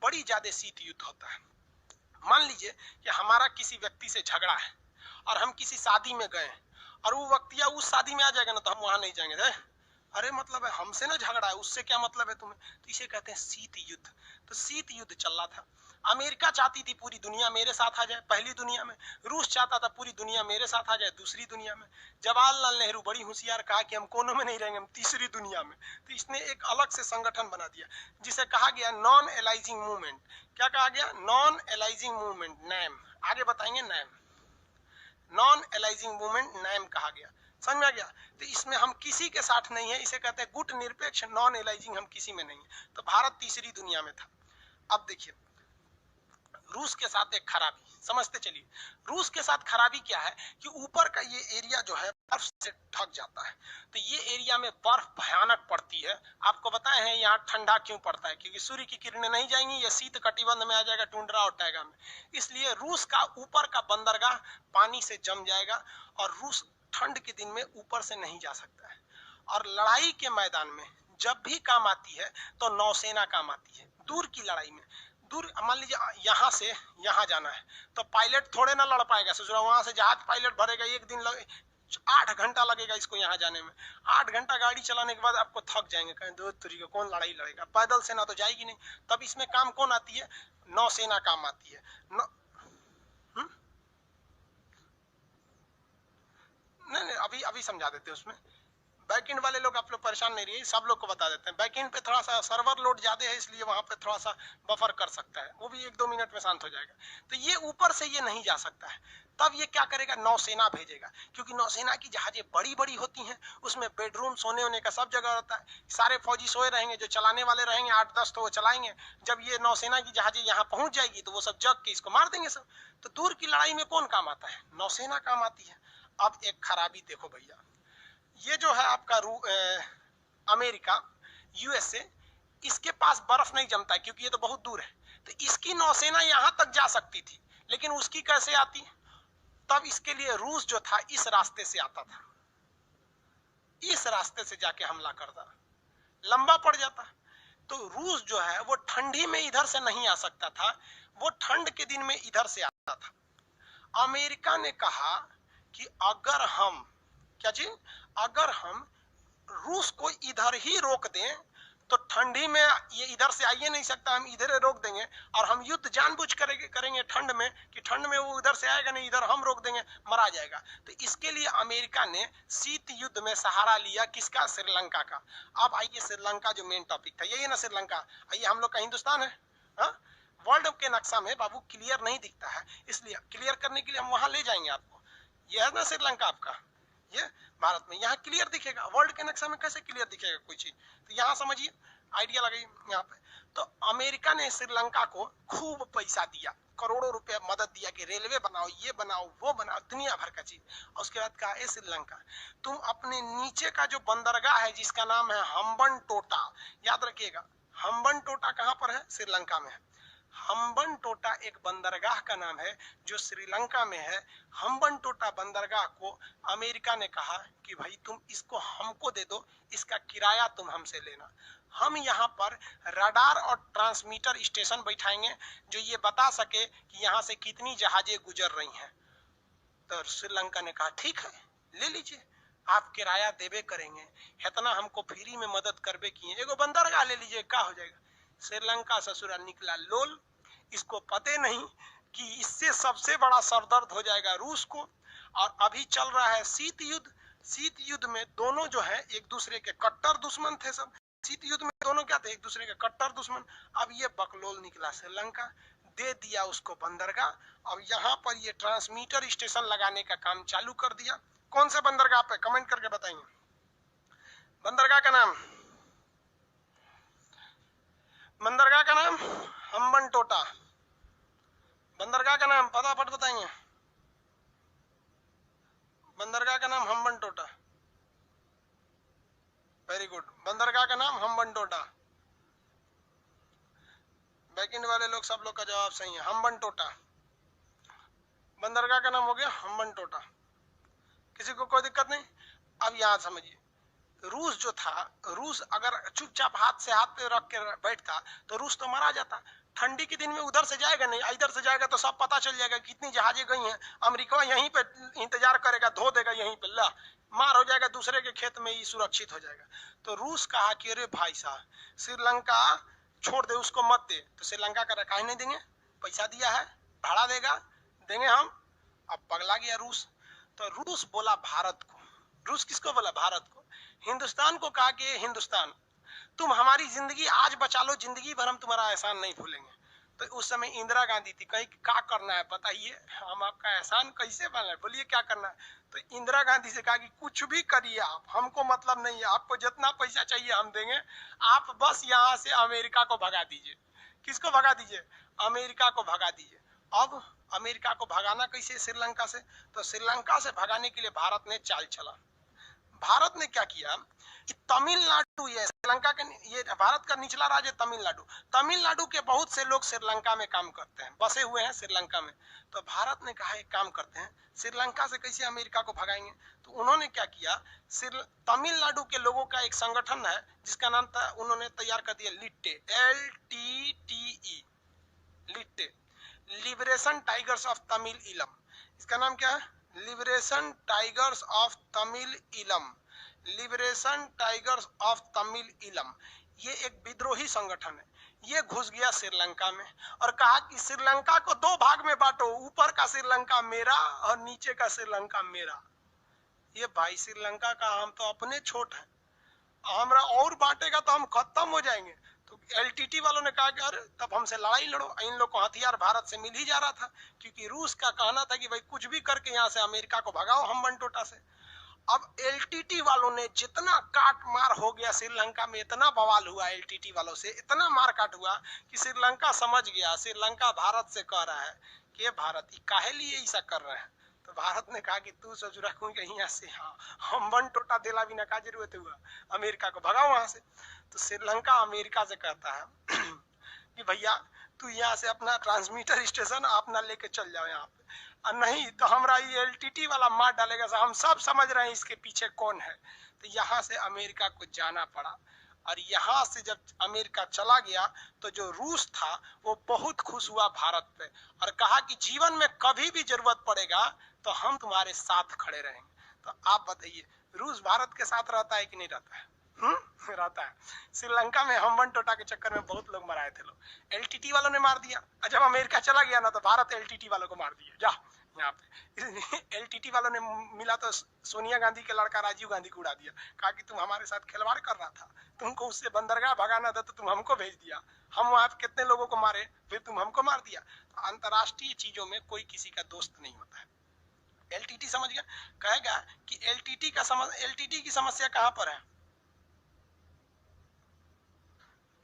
बड़ी ज्यादा शीत युद्ध होता है। मान लीजिए कि हमारा किसी व्यक्ति से झगड़ा है और हम किसी शादी में गए और वो व्यक्ति उस शादी में आ जाएगा ना तो हम वहां नहीं जाएंगे। अरे मतलब है हमसे ना झगड़ा है, उससे क्या मतलब है तुम्हें? तो इसे कहते हैं शीत युद्ध। तो शीत युद्ध चल रहा था। अमेरिका चाहती थी पूरी दुनिया मेरे साथ आ जाए पहली दुनिया में, रूस चाहता था पूरी दुनिया मेरे साथ आ जाए दूसरी दुनिया में। जवाहरलाल नेहरू बड़ी होशियार कहा कि हम कोनों में नहीं रहेंगे, हम तीसरी दुनिया में। तो इसने एक अलग से संगठन बना दिया जिसे कहा गया नॉन एलाइजिंग मूवमेंट। क्या कहा गया? Non aligning movement, NAM. आगे बताएंगे NAM, non aligning movement NAM कहा गया। समझ में आ गया? तो इसमें हम किसी के साथ नहीं है, इसे कहते हैं गुट निरपेक्ष, नॉन एलाइजिंग, हम किसी में नहीं है। तो भारत तीसरी दुनिया में था। अब देखिए रूस के साथ एक खराबी समझते चलिए। रूस के साथ खराबी क्या है कि ऊपर का ये एरिया जो है बर्फ से ढक जाता है, तो ये एरिया में बर्फ भयानक पड़ती है। आपको बताए हैं यहाँ ठंडा क्यों पड़ता है? क्योंकि सूर्य की किरणें नहीं जाएंगी, ये शीत कटिबंध में आ जाएगा, टुंड्रा और टैगा में। इसलिए रूस का ऊपर का बंदरगाह पानी से जम जाएगा और रूस ठंड के दिन में ऊपर से नहीं जा सकता है। और लड़ाई के मैदान में जब भी काम आती है तो नौसेना काम आती है। दूर की लड़ाई में, दूर मान लीजिए यहाँ से यहाँ जाना है तो पायलट थोड़े ना लड़ पाएगा ससुरा, वहां से जहाज पायलट भरेगा, एक दिन 8 घंटा लगेगा इसको यहाँ जाने में। 8 घंटा गाड़ी चलाने के बाद आपको थक जाएंगे, कहें दो तरीके कौन लड़ाई लड़ेगा, पैदल सेना तो जाएगी नहीं। तब इसमें काम कौन आती है? नौसेना काम आती है। नहीं अभी अभी समझा देते हैं उसमें। बैकएंड वाले लोग आप लोग परेशान नहीं रहिए, सब लोग को बता देते हैं। बैकएंड पे थोड़ा सा सर्वर लोड ज्यादा है इसलिए वहां पे थोड़ा सा बफर कर सकता है, वो भी 1-2 मिनट में शांत हो जाएगा। तो ये ऊपर से ये नहीं जा सकता है, तब ये क्या करेगा? नौसेना भेजेगा। क्योंकि नौसेना की जहाजें बड़ी बड़ी होती हैं, उसमें बेडरूम सोने होने का सब जगह होता है। सारे फौजी सोए रहेंगे, जो चलाने वाले रहेंगे 8-10 तो वो चलाएंगे। जब ये नौसेना की जहाजें यहाँ पहुंच जाएगी तो वो सब जग के इसको मार देंगे सब। तो दूर की लड़ाई में कौन काम आता है? नौसेना काम आती है। अब एक खराबी देखो भैया, ये जो है आपका अमेरिका, यूएसए, इसके पास बर्फ नहीं जमता है क्योंकि ये तो बहुत दूर है। तो इसकी नौसेना यहां तक जा सकती थी, लेकिन उसकी कैसे आती? तब इसके लिए रूस जो था इस रास्ते से आता था, इस रास्ते से जाके हमला करता, लंबा पड़ जाता। तो रूस जो है वो ठंडी में इधर से नहीं आ सकता था, वो ठंड के दिन में इधर से आता था। अमेरिका ने कहा कि अगर हम क्या चीज? अगर हम रूस को इधर ही रोक दें तो ठंडी में ये इधर से आइए नहीं सकता, हम इधर रोक देंगे और हम युद्ध जानबूझ करेंगे ठंड में कि ठंड में वो इधर से आएगा नहीं, इधर हम रोक देंगे, मरा जाएगा। तो इसके लिए अमेरिका ने शीत युद्ध में सहारा लिया किसका? श्रीलंका का। अब आइए श्रीलंका जो मेन टॉपिक था, यही है ना श्रीलंका। आइए, हम लोग का हिंदुस्तान है, वर्ल्ड के नक्शा में बाबू क्लियर नहीं दिखता है, इसलिए क्लियर करने के लिए हम वहां ले जाएंगे आपको। यह है ना श्रीलंका आपका, ये भारत में यहाँ क्लियर दिखेगा। वर्ल्ड के नक्शा में कैसे क्लियर दिखेगा कोई चीज? तो यहाँ समझिए, आइडिया लगाइए यहाँ पे। तो अमेरिका ने श्रीलंका को खूब पैसा दिया, करोड़ों रुपया मदद दिया कि रेलवे बनाओ, ये बनाओ, वो बनाओ, दुनिया भर का चीज। और उसके बाद कहा, श्रीलंका तुम अपने नीचे का जो बंदरगाह है जिसका नाम है हम्बनटोटा, याद रखिएगा, हम्बनटोटा कहाँ पर है? श्रीलंका में है। हम्बनटोटा एक बंदरगाह का नाम है जो श्रीलंका में है। हम्बनटोटा बंदरगाह को अमेरिका ने कहा कि भाई तुम इसको हमको दे दो, इसका किराया तुम हमसे लेना। हम यहाँ पर रडार और ट्रांसमीटर स्टेशन बैठाएंगे जो ये बता सके कि यहाँ से कितनी जहाजें गुजर रही हैं। तो श्रीलंका ने कहा ठीक है, ले लीजिए, आप किराया देवे करेंगे, इतना हमको फ्री में मदद करबे किए, एगो बंदरगाह ले लीजिए, क्या हो जाएगा। श्रीलंका ससुरा निकला लोल, इसको पते नहीं कि इससे सबसे बड़ा सरदर्द हो जाएगा रूस को। और अभी चल रहा है शीत युद्ध। शीत युद्ध में दोनों जो है एक दूसरे के कट्टर दुश्मन थे सब। शीत युद्ध में दोनों क्या थे? एक दूसरे के कट्टर दुश्मन। अब ये बकलोल निकला श्रीलंका, दे दिया उसको बंदरगाह। अब यहाँ पर ये ट्रांसमीटर स्टेशन लगाने का काम चालू कर दिया। कौन से बंदरगाह पे? कमेंट करके बताएंगे बंदरगाह का नाम। बंदरगाह का नाम हम्बनटोटा। बंदरगाह का नाम फटाफट बताएंगे। बंदरगाह का नाम हम्बनटोटा। वेरी गुड, बंदरगाह का नाम हम्बनटोटा। बैकएंड वाले लोग सब लोग का जवाब सही है, हम्बनटोटा। बंदरगाह का नाम हो गया हम्बनटोटा। किसी को कोई दिक्कत नहीं? अब यहाँ समझिए, रूस जो था, रूस अगर चुपचाप हाथ से हाथ पे रख के बैठता तो रूस तो मारा जाता। ठंडी के दिन में उधर से जाएगा नहीं, इधर से जाएगा तो सब पता चल जाएगा कितनी जहाजें गई हैं। अमेरिका यहीं पे इंतजार करेगा, धो देगा यहीं पे, ला मार हो जाएगा, दूसरे के खेत में ही सुरक्षित हो जाएगा। तो रूस कहा कि अरे भाई साहब, श्रीलंका छोड़ दे, उसको मत दे। तो श्रीलंका का काहे नहीं देंगे, पैसा दिया है, भाड़ा देगा, देंगे हम। अब पगला गया रूस। तो रूस बोला भारत को, रूस किसको बोला? भारत को। हिंदुस्तान को कहा कि हिंदुस्तान तुम हमारी जिंदगी आज बचा लो, जिंदगी भर हम तुम्हारा एहसान नहीं भूलेंगे। तो उस समय इंदिरा गांधी थी, कहीं क्या करना है बताइए, हम आपका एहसान कैसे भूलें, बोलिए क्या करना है। तो इंदिरा गांधी से कहा कि कुछ भी करिए आप, हमको मतलब नहीं है, आपको जितना पैसा चाहिए हम देंगे, आप बस यहाँ से अमेरिका को भगा दीजिए। किसको भगा दीजिए? अमेरिका को भगा दीजिए। अब अमेरिका को भगाना कैसे श्रीलंका से? तो श्रीलंका से भगाने के लिए भारत ने चाल चला। भारत ने क्या किया कि तमिलनाडु, ये श्रीलंका के, ये भारत का निचला राज्य तमिलनाडु, तमिलनाडु के बहुत से लोग श्रीलंका में काम करते हैं, बसे हुए हैं श्रीलंका में। तो भारत ने कहा एक काम करते हैं, श्रीलंका से कैसे अमेरिका को भगाएंगे। तो उन्होंने क्या किया, तमिलनाडु के लोगों का एक संगठन है जिसका नाम था, उन्होंने तैयार कर दिया लिट्टे, LTTE, LTTE, liberation tigers of Tamil इलम। इसका नाम क्या है? लिबरेशन टाइगर्स ऑफ तमिल इलम, लिबरेशन टाइगर्स ऑफ तमिल इलम। ये एक विद्रोही संगठन है। ये घुस गया श्रीलंका में और कहा कि श्रीलंका को दो भाग में बांटो, ऊपर का श्रीलंका मेरा और नीचे का श्रीलंका मेरा। ये भाई श्रीलंका का हम तो अपने छोट हैं, हमरा और बांटेगा तो हम खत्म हो जाएंगे। तो LTT वालों ने कहा कि अरे तब हमसे लड़ाई लड़ो। इन लोग को हथियार भारत से मिल ही जा रहा था, क्योंकि रूस का कहना था कि भाई कुछ भी करके यहाँ से अमेरिका को भगाओ हम्बनटोटा से। अब LTT वालों ने जितना काट मार हो गया श्रीलंका में, इतना बवाल हुआ LTT वालों से, इतना मार काट हुआ कि श्रीलंका समझ गया, श्रीलंका भारत से कह रहा है कि भारत काहे लिए ऐसा कर रहे हैं। तो भारत ने कहा कि तू सोच रखूं यहाँ से, हाँ हम्बनटोटा दिला बिना का जरूरत हुआ, अमेरिका को भगाओ वहां से। तो श्रीलंका अमेरिका से कहता है कि भैया तू यहाँ से अपना ट्रांसमीटर स्टेशन अपना लेके चल जाओ यहाँ पे, और नहीं तो हमारा ये LTT वाला मार डालेगा। हम सब समझ रहे हैं इसके पीछे कौन है। तो यहाँ से अमेरिका को जाना पड़ा। और यहाँ से जब अमेरिका चला गया तो जो रूस था वो बहुत खुश हुआ भारत पे और कहा कि जीवन में कभी भी जरूरत पड़ेगा तो हम तुम्हारे साथ खड़े रहेंगे। तो आप बताइए रूस भारत के साथ रहता है कि नहीं रहता है? रहता है। श्रीलंका में हम्बन टोटा के चक्कर में बहुत लोग मराए थे लोग, एलटीटी वालों ने मार दिया। और जब अमेरिका चला गया ना तो भारत एलटीटी वालों को मार दिया। जा यहाँ पे एलटीटी वालों ने मिला तो सोनिया गांधी के लड़का राजीव गांधी को उड़ा दिया, कहा कि तुम हमारे साथ खिलवाड़ कर रहा था, तुमको उससे बंदरगाह भगाना था तो तुम हमको भेज दिया, हम वहां कितने लोगों को मारे, फिर तुम हमको मार दिया। तो अंतरराष्ट्रीय चीजों में कोई किसी का दोस्त नहीं होता है। एलटीटी समझ गया, कहेगा कि एलटीटी की समस्या कहां पर है?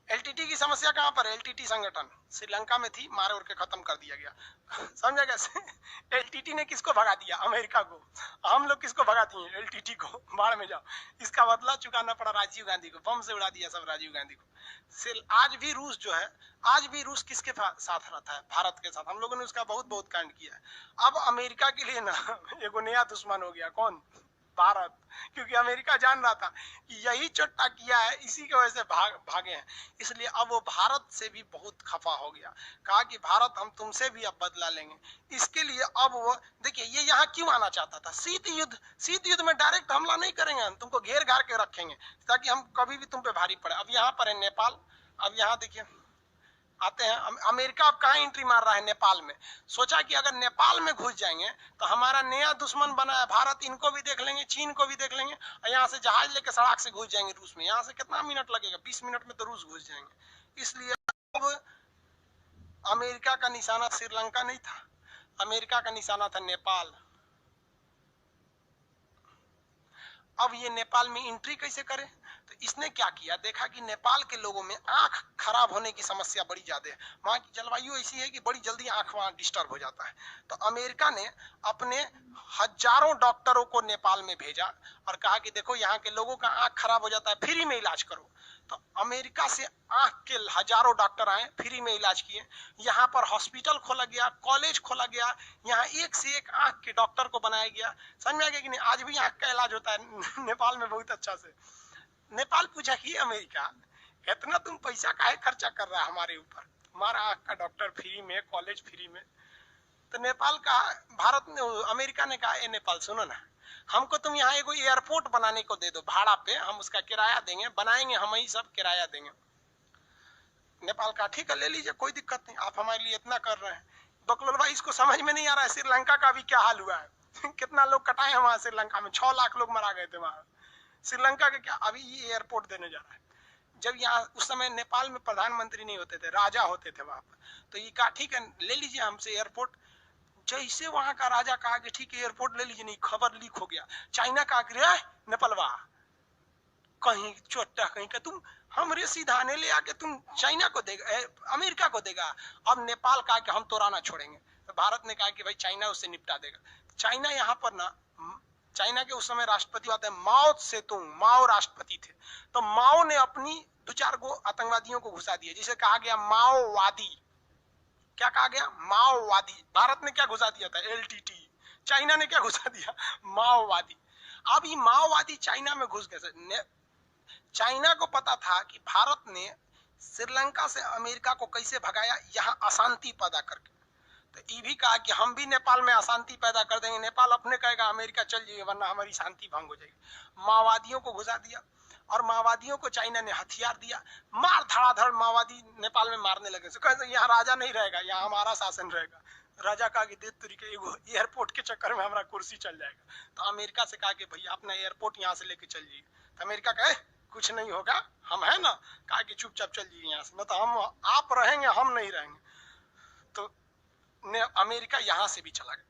एलटीटी की समस्या कहां पर है? एलटीटी संगठन श्रीलंका में थी, मारे उड़ के खत्म कर दिया गया। समझा कैसे? एलटीटी ने किसको भगा दिया? अमेरिका को। हम लोग किसको भगा दिए? एलटीटी को। बाढ़ में जाओ। इसका बदला चुकाना पड़ा राजीव गांधी को, बम से उड़ा दिया सब राजीव गांधी को। आज भी रूस जो है, आज भी रूस किसके साथ रहता है? भारत के साथ। हम लोगों ने उसका बहुत बहुत कांड किया है। अब अमेरिका के लिए ना एगो नया दुश्मन हो गया, कौन? भारत। क्योंकि अमेरिका जान रहा था कि यही चोट्टा किया है, इसी की वजह से भागे हैं, इसलिए अब वो भारत से भी बहुत खफा हो गया। कहा कि भारत हम तुमसे भी अब बदला लेंगे। इसके लिए अब वो देखिए ये यहाँ क्यों आना चाहता था? शीत युद्ध में डायरेक्ट हमला नहीं करेंगे, हम तुमको घेर घार के रखेंगे ताकि हम कभी भी तुम पे भारी पड़े। अब यहाँ पर है नेपाल, अब यहाँ देखिए आते हैं। अमेरिका अब कहाँ एंट्री मार रहा है? नेपाल में। सोचा कि अगर नेपाल में घुस जाएंगे तो हमारा नया दुश्मन बना है भारत, इनको भी देख लेंगे, चीन को भी देख लेंगे, और यहाँ से जहाज लेके सड़क से घुस जाएंगे रूस में। यहाँ से कितना मिनट लगेगा? 20 मिनट में तो रूस घुस जाएंगे। इसलिए अब अमेरिका का निशाना श्रीलंका नहीं था, अमेरिका का निशाना था नेपाल। अब ये नेपाल में एंट्री कैसे करे? तो इसने क्या किया, देखा कि नेपाल के लोगों में आंख खराब होने की समस्या बड़ी ज्यादा है, वहां की जलवायु ऐसी है कि बड़ी जल्दी आंख वहां डिस्टर्ब हो जाता है। तो अमेरिका ने अपने हजारों डॉक्टरों को नेपाल में भेजा और कहा कि देखो यहाँ के लोगों का आंख खराब हो जाता है, फ्री में इलाज करो। तो अमेरिका से आंख के हजारों डॉक्टर आए, फ्री में इलाज किए। यहाँ पर हॉस्पिटल खोला गया, कॉलेज खोला गया, यहाँ एक से एक आंख के डॉक्टर को बनाया गया। समझ में आ गया कि नहीं? आज भी आंख का इलाज होता है नेपाल में बहुत अच्छा से। नेपाल पूछा कि अमेरिका इतना तुम पैसा काहे खर्चा कर रहा है हमारे ऊपर, हमारा आंख का डॉक्टर फ्री में, कॉलेज फ्री में। तो नेपाल का भारत ने, अमेरिका ने कहा ए नेपाल सुनो ना, हमको तुम यहाँ एगो एयरपोर्ट बनाने को दे दो भाड़ा पे, हम उसका किराया देंगे, बनाएंगे हम ही सब, किराया देंगे। नेपाल का ठीक है ले लीजिए, कोई दिक्कत नहीं, आप हमारे लिए इतना कर रहे हैं। बकलोलवा इसको समझ में नहीं आ रहा है श्रीलंका का भी क्या हाल हुआ है कितना लोग कटाए हैं वहां श्रीलंका में, 6 लाख लोग मारा गए थे वहां। श्रीलंका के क्या अभी ये एयरपोर्ट देने जा रहा है। जब यहाँ उस समय नेपाल में प्रधानमंत्री नहीं होते थे, राजा होते थे वहां पर, तो ये कहा ठीक है ले लीजिए हमसे एयरपोर्ट। जैसे वहां का राजा कहा कि ठीक है एयरपोर्ट ले लीजिए, नहीं खबर लीक हो गया, चाइना कहा कि नेपालवा कहीं चोटा कहीं का तुम हमरे सीधाने ले आके तुम चाइना को देगा, अमेरिका को देगा। अब नेपाल कहा कि हम तोड़ा ना छोड़ेंगे, तो भारत ने कहा कि भाई चाइना उससे निपटा देगा। चाइना यहाँ पर ना, चाइना के उस समय राष्ट्रपति आते हैं माओ सेतुंग, माओ राष्ट्रपति थे। तो माओ ने अपनी 2-4 गो आतंकवादियों को घुसा दिया, जिसे कहा गया माओवादी। क्या कहा गया? माओवादी। भारत ने क्या घुसा दिया था? एलटीटी। चाइना ने क्या घुसा दिया? माओवादी। अब ये माओवादी चाइना में घुस गए। चाइना को पता था कि भारत ने श्रीलंका से अमेरिका को कैसे भगाया, यहाँ अशांति पैदा करके। तो ये भी कहा कि हम भी नेपाल में अशांति पैदा कर देंगे, नेपाल अपने कहेगा अमेरिका चल जाइए वरना हमारी शांति भंग हो जाएगी। माओवादियों को घुसा दिया और माओवादियों को चाइना ने हथियार दिया, मार धड़ाधड़ माओवादी नेपाल में मारने लगे। कहे यहाँ राजा नहीं रहेगा, यहाँ हमारा शासन रहेगा। राजा कहा कि तरीके एयरपोर्ट के चक्कर में हमारा कुर्सी चल जाएगा। तो अमेरिका से कहा कि भैया अपना एयरपोर्ट यहाँ से लेके चल जाइए। तो अमेरिका कहे कुछ नहीं होगा, हम है ना, कहा कि चुपचाप चल जाइए यहाँ से, मतलब हम आप रहेंगे हम नहीं रहेंगे। तो अमेरिका यहाँ से भी चला गया।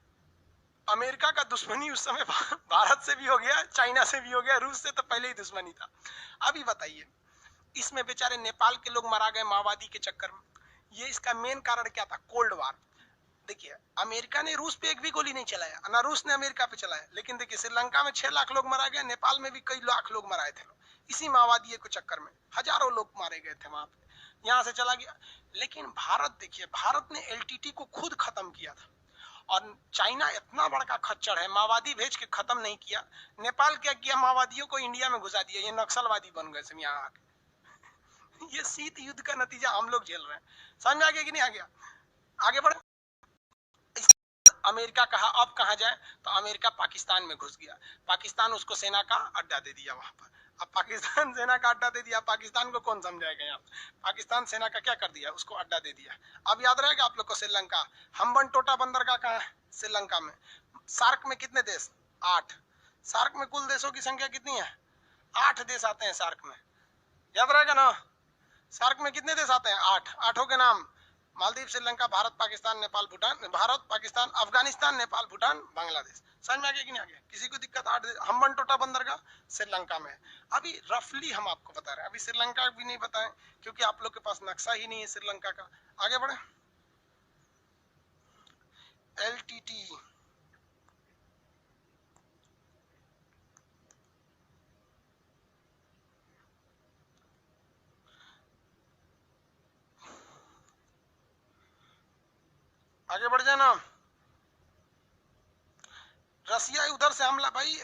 अमेरिका का दुश्मनी उस समय भारत से भी हो गया, चाइना से भी हो गया, रूस से तो पहले ही दुश्मनी था। अभी बताइए इसमें बेचारे नेपाल के लोग मारा गए माओवादी के चक्कर में। ये इसका मेन कारण क्या था? Cold war. देखिए अमेरिका ने रूस पे एक भी गोली नहीं चलाया, ना रूस ने अमेरिका पे चलाया। लेकिन देखिए श्रीलंका में 6 लाख लोग मारा गया, नेपाल में भी कई लाख लोग मारे थे लोग, इसी माओवादी के चक्कर में हजारों लोग मारे गए थे वहां पे, यहाँ से चला गया। लेकिन भारत देखिए, भारत ने एलटीटी को खुद खत्म किया था, और चाइना इतना बड़ा खच्चर है, माओवादी भेज के खत्म नहीं किया। नेपाल क्या किया? माओवादियों को इंडिया में घुसा दिया, ये नक्सलवादी बन गए सब यहाँ आके। ये शीत युद्ध का नतीजा हम लोग झेल रहे हैं। समझ में आ गया कि नहीं आ गया? आगे बढ़े। अमेरिका कहा अब कहाँ जाए, तो अमेरिका पाकिस्तान में घुस गया। पाकिस्तान उसको सेना का अड्डा दे दिया वहां पर। अब पाकिस्तान सेना का अड्डा दे दिया, पाकिस्तान को कौन समझाएगा यहाँ। पाकिस्तान सेना का क्या कर दिया, उसको अड्डा दे दिया। अब याद रहेगा आप लोग को श्रीलंका, हम्बन टोटा बंदरगाह कहाँ है, श्रीलंका में। सार्क में कितने देश, 8। सार्क में कुल देशों की संख्या कितनी है, 8 देश आते हैं सार्क में, याद रहेगा ना। सार्क में कितने देश आते हैं, 8। 8 के नाम, मालदीव, श्रीलंका, भारत, पाकिस्तान, नेपाल, भूटान, भारत, पाकिस्तान, अफगानिस्तान, नेपाल, भूटान, बांग्लादेश। समझ में आ गया कि नहीं आ गया, किसी को दिक्कत। 8 हम्बन टोटा बंदरगाह श्रीलंका में है। अभी रफली हम आपको बता रहे हैं, अभी श्रीलंका भी नहीं बताएं क्योंकि आप लोग के पास नक्शा ही नहीं है श्रीलंका का। आगे बढ़े, LTT, आगे बढ़ जाना। रसिया उधर से हमला, भाई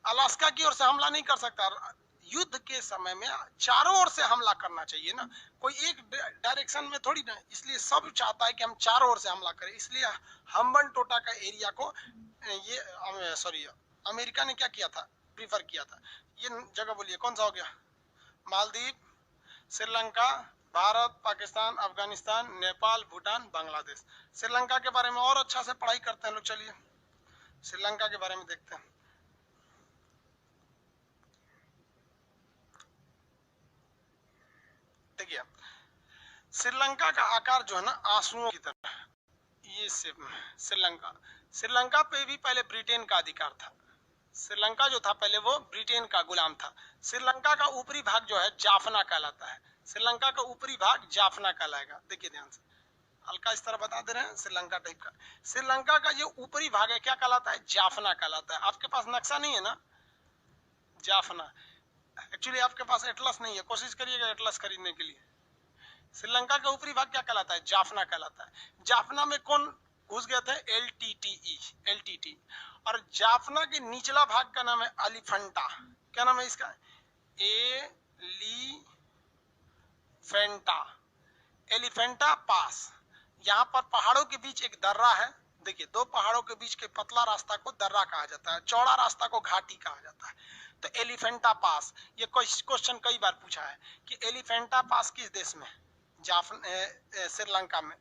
अलास्का की ओर से हमला नहीं कर सकता। युद्ध के समय में चारों ओर से हमला करना चाहिए ना, कोई एक डायरेक्शन में थोड़ी ना। इसलिए सब चाहता है कि हम चारों ओर से हमला करें। इसलिए हम्बन टोटा का एरिया को ये सॉरी अमेरिका ने क्या किया था, प्रीफर किया था। ये जगह बोलिए कौन सा हो गया, मालदीव, श्रीलंका, भारत, पाकिस्तान, अफगानिस्तान, नेपाल, भूटान, बांग्लादेश। श्रीलंका के बारे में और अच्छा से पढ़ाई करते हैं लोग। चलिए श्रीलंका के बारे में देखते हैं। देखिए श्रीलंका का आकार जो है ना आंसुओं की तरह, ये श्रीलंका, श्रीलंका पे भी पहले ब्रिटेन का अधिकार था। श्रीलंका जो था पहले वो ब्रिटेन का गुलाम था। श्रीलंका का ऊपरी भाग जो है जाफना कहलाता है। श्रीलंका का ऊपरी भाग जाफना कहलाएगा। देखिए ध्यान से, हल्का इस तरह बता दे रहे हैं श्रीलंका टाइप का। श्रीलंका का जो ऊपरी भाग है क्या कहलाता है, जाफना कहलाता है। आपके पास नक्शा नहीं है ना, जाफना। एक्चुअली आपके पास एटलस नहीं है, कोशिश करिएगा एटलस खरीदने के लिए। श्रीलंका का ऊपरी भाग क्या कहलाता है, जाफना कहलाता है। जाफना में कौन घुस गए थे, LTT। और जाफना के निचला भाग का नाम है एलिफेंटा। क्या नाम है इसका, एलिफेंटा पास। यहाँ पर पहाड़ों के बीच एक दर्रा है। देखिए दो पहाड़ों के बीच के पतला रास्ता को दर्रा कहा जाता है, चौड़ा रास्ता को घाटी कहा जाता है। तो एलिफेंटा पास, ये क्वेश्चन कई बार पूछा है कि एलिफेंटा पास किस देश में, श्रीलंका में।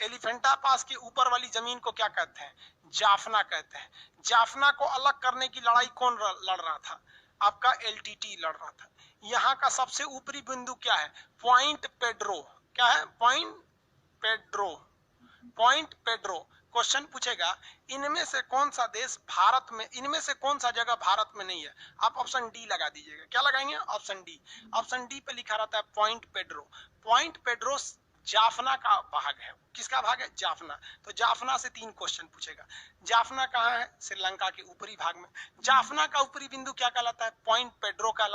एलिफेंटा पास के ऊपर वाली जमीन को क्या कहते हैं, जाफना कहते हैं। जाफना को अलग करने की लड़ाई कौन लड़ रहा था, आपका LTT लड़ रहा था। यहाँ का सबसे ऊपरी बिंदु क्या है, पॉइंट पेड्रो। क्या है, पॉइंट पेड्रो। क्वेश्चन पूछेगा इनमें से कौन सा देश भारत में, इनमें से कौन सा जगह भारत में नहीं है। आप ऑप्शन डी लगा दीजिएगा। क्या लगाएंगे, ऑप्शन डी। ऑप्शन डी पे लिखा रहता है point Pedro. Point Pedro Jaffna का भाग है। किसका भाग है, जाफना। तो जाफना से 3 क्वेश्चन पूछेगा। जाफना कहाँ है, श्रीलंका के ऊपरी भाग में। जाफना का ऊपरी बिंदु क्या कहलाता है, पॉइंट पेड्रो का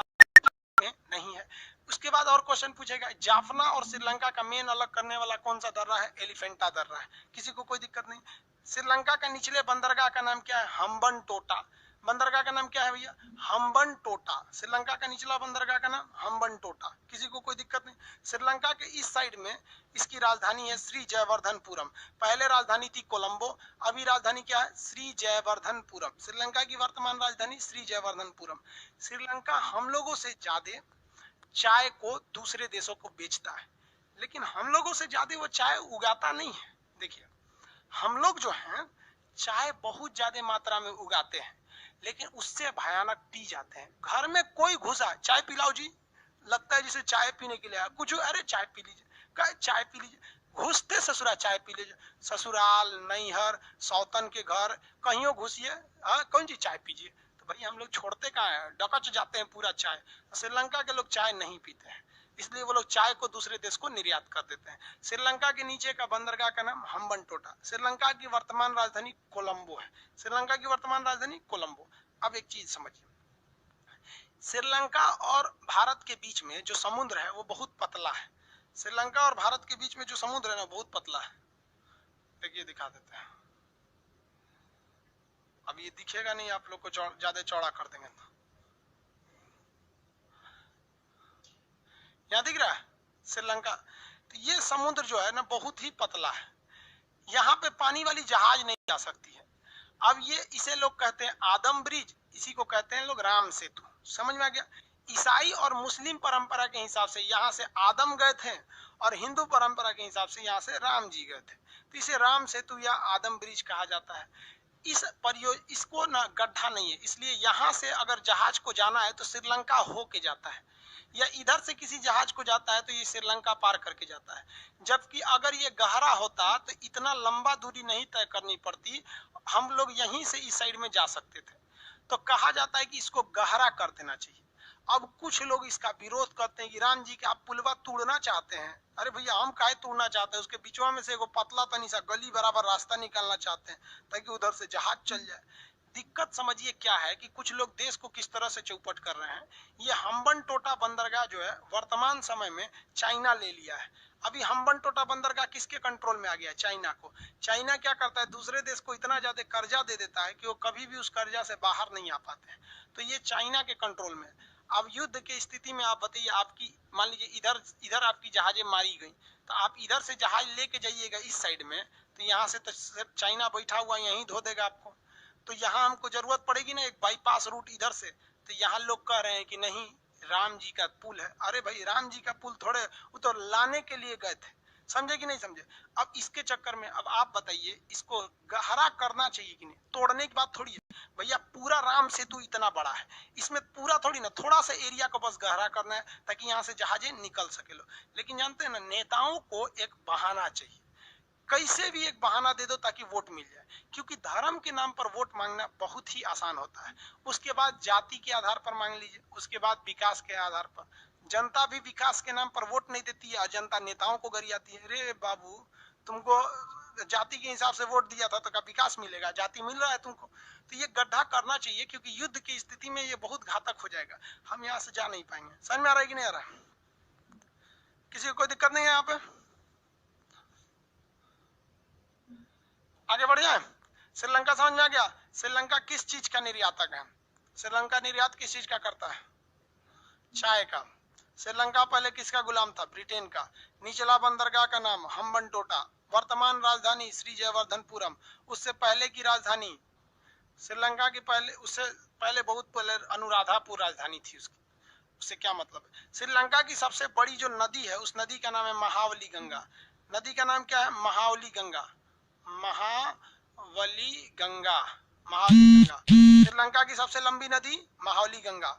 नहीं है। उसके बाद और क्वेश्चन पूछेगा, जाफना और श्रीलंका का मेन अलग करने वाला कौन सा दर्रा है, एलिफेंटा दर्रा है। किसी को कोई दिक्कत नहीं। श्रीलंका का निचले बंदरगाह का नाम क्या है, हम्बन टोटा। बंदरगाह का नाम क्या है भैया, हम्बन टोटा। श्रीलंका का निचला बंदरगाह का नाम हम्बन टोटा। किसी को कोई दिक्कत नहीं। श्रीलंका के इस साइड में इसकी राजधानी है श्री जयवर्धनपुरम। पहले राजधानी थी कोलंबो, अभी राजधानी क्या है, श्री जयवर्धनपुरम। श्रीलंका की वर्तमान राजधानी श्री जयवर्धनपुरम। श्रीलंका हम लोगों से ज्यादा चाय को दूसरे देशों को बेचता है, लेकिन हम लोगों से ज्यादा वो चाय उगाता नहीं है। देखिए हम लोग जो हैं चाय बहुत ज्यादा मात्रा में उगाते हैं, लेकिन उससे भयानक पी जाते हैं। घर में कोई घुसा, चाय पिलाओ जी, लगता है जिसे चाय पीने के लिए आया। कुछ अरे चाय पी लीजिए, कहे चाय पी लीजिए, घुसते ससुरा चाय पी लीजिए। ससुराल, नैहर, सौतन के घर, कहीं घुसिए, कौन जी चाय पीजिए। तो भाई हम लोग छोड़ते कहाँ है, डकच जाते हैं पूरा चाय। श्रीलंका के लोग चाय नहीं पीते हैं, इसलिए वो लोग चाय को दूसरे देश को निर्यात कर देते हैं। श्रीलंका के नीचे का बंदरगाह का नाम हम्बन टोटा। श्रीलंका की वर्तमान राजधानी कोलंबो है। श्रीलंका की वर्तमान राजधानी कोलंबो। अब एक चीज समझिए, श्रीलंका और भारत के बीच में जो समुद्र है वो बहुत पतला है। श्रीलंका और भारत के बीच में जो समुद्र है ना बहुत पतला है। देखिए दिखा देते हैं। अब ये दिखेगा नहीं, आप लोग को ज्यादा चौड़ा कर देंगे तो। यहाँ दिख रहा है श्रीलंका। तो ये समुद्र जो है ना बहुत ही पतला है। यहाँ पे पानी वाली जहाज नहीं जा सकती है। अब ये इसे लोग कहते हैं आदम ब्रिज, इसी को कहते हैं लोग राम सेतु। समझ में आ गया। ईसाई और मुस्लिम परंपरा के हिसाब से यहाँ से आदम गए थे और हिंदू परंपरा के हिसाब से यहाँ से राम जी गए थे, तो इसे राम सेतु या आदम ब्रिज कहा जाता है। इसको ना गड्ढा नहीं है, इसलिए यहाँ से अगर जहाज को जाना है तो श्रीलंका होके जाता है, या इधर से किसी जहाज को जाता है तो ये श्रीलंका पार करके जाता है। जबकि अगर ये गहरा होता तो इतना लंबा दूरी नहीं तय करनी पड़ती, हम लोग यहीं से इस साइड में जा सकते थे। तो कहा जाता है कि इसको गहरा कर देना चाहिए। अब कुछ लोग इसका विरोध करते हैं कि राम जी के आप पुलवा तोड़ना चाहते हैं। अरे भैया हम काहे तोड़ना चाहते हैं, उसके बीचवा में से एगो पतला तनी सा गली बराबर रास्ता निकालना चाहते हैं ताकि उधर से जहाज चल जाए। दिक्कत समझिए क्या है कि कुछ लोग देश को किस तरह से चौपट कर रहे हैं। ये हम्बनटोटा बंदरगाह जो है वर्तमान समय में चाइना ले लिया है। अभी हम्बनटोटा बंदरगाह किसके कंट्रोल में आ गया है? चाइना को। चाइना क्या करता है, दूसरे देश को इतना ज्यादा कर्जा दे देता है कि वो कभी भी उस कर्जा से बाहर नहीं आ पाते हैं। तो ये चाइना के कंट्रोल में। अब युद्ध की स्थिति में आप बताइए, आपकी मान लीजिए इधर आपकी जहाजें मारी गई, तो आप इधर से जहाज लेके जाइएगा इस साइड में, तो यहाँ से तो सिर्फ चाइना बैठा हुआ यहीं धो देगा आपको। तो यहाँ हमको जरूरत पड़ेगी ना एक बाईपास रूट इधर से। तो यहाँ लोग कह रहे हैं कि नहीं राम जी का पुल है। अरे भाई राम जी का पुल थोड़े, वो तो लाने के लिए गए थे। समझे कि नहीं समझे। अब इसके चक्कर में अब आप बताइए इसको गहरा करना चाहिए कि नहीं। तोड़ने की बात थोड़ी है भैया, पूरा राम सेतु इतना बड़ा है, इसमें पूरा थोड़ी ना, थोड़ा सा एरिया को बस गहरा करना है ताकि यहाँ से जहाजें निकल सके लो। लेकिन जानते हैं ना, नेताओं को एक बहाना चाहिए, कैसे भी एक बहाना दे दो ताकि वोट मिल जाए। क्योंकि धर्म के नाम पर वोट मांगना बहुत ही आसान होता है। उसके बाद जाति के आधार पर मांग लीजिए, उसके बाद विकास के आधार पर। जनता भी विकास के नाम पर वोट नहीं देती है और जनता नेताओं को गरियाती है। रे बाबू तुमको जाति के हिसाब से वोट दिया था तो क्या विकास मिलेगा? जाति मिल रहा है तुमको। तो ये गड्ढा करना चाहिए क्योंकि युद्ध की स्थिति में ये बहुत घातक हो जाएगा, हम यहाँ से जा नहीं पाएंगे। समझ में आ रहा है कि नहीं आ रहा है? किसी को कोई दिक्कत नहीं है यहाँ पे? आगे बढ़ जाए। श्रीलंका समझ में आ गया। श्रीलंका किस चीज का निर्यातक है? श्रीलंका निर्यात किस चीज का करता है? चाय का। श्रीलंका पहले किसका गुलाम था? ब्रिटेन का। निचला बंदरगाह का नाम हम्बनटोटा। वर्तमान राजधानी श्री जयवर्धनपुरम। उससे पहले की राजधानी श्रीलंका की उससे पहले बहुत पहले अनुराधापुर राजधानी थी उसकी। उससे क्या मतलब है? श्रीलंका की सबसे बड़ी जो नदी है उस नदी का नाम है महावली गंगा। नदी का नाम क्या है? महावली गंगा। महावली गंगा। महावली गंगा श्रीलंका की सबसे लंबी नदी महावली गंगा।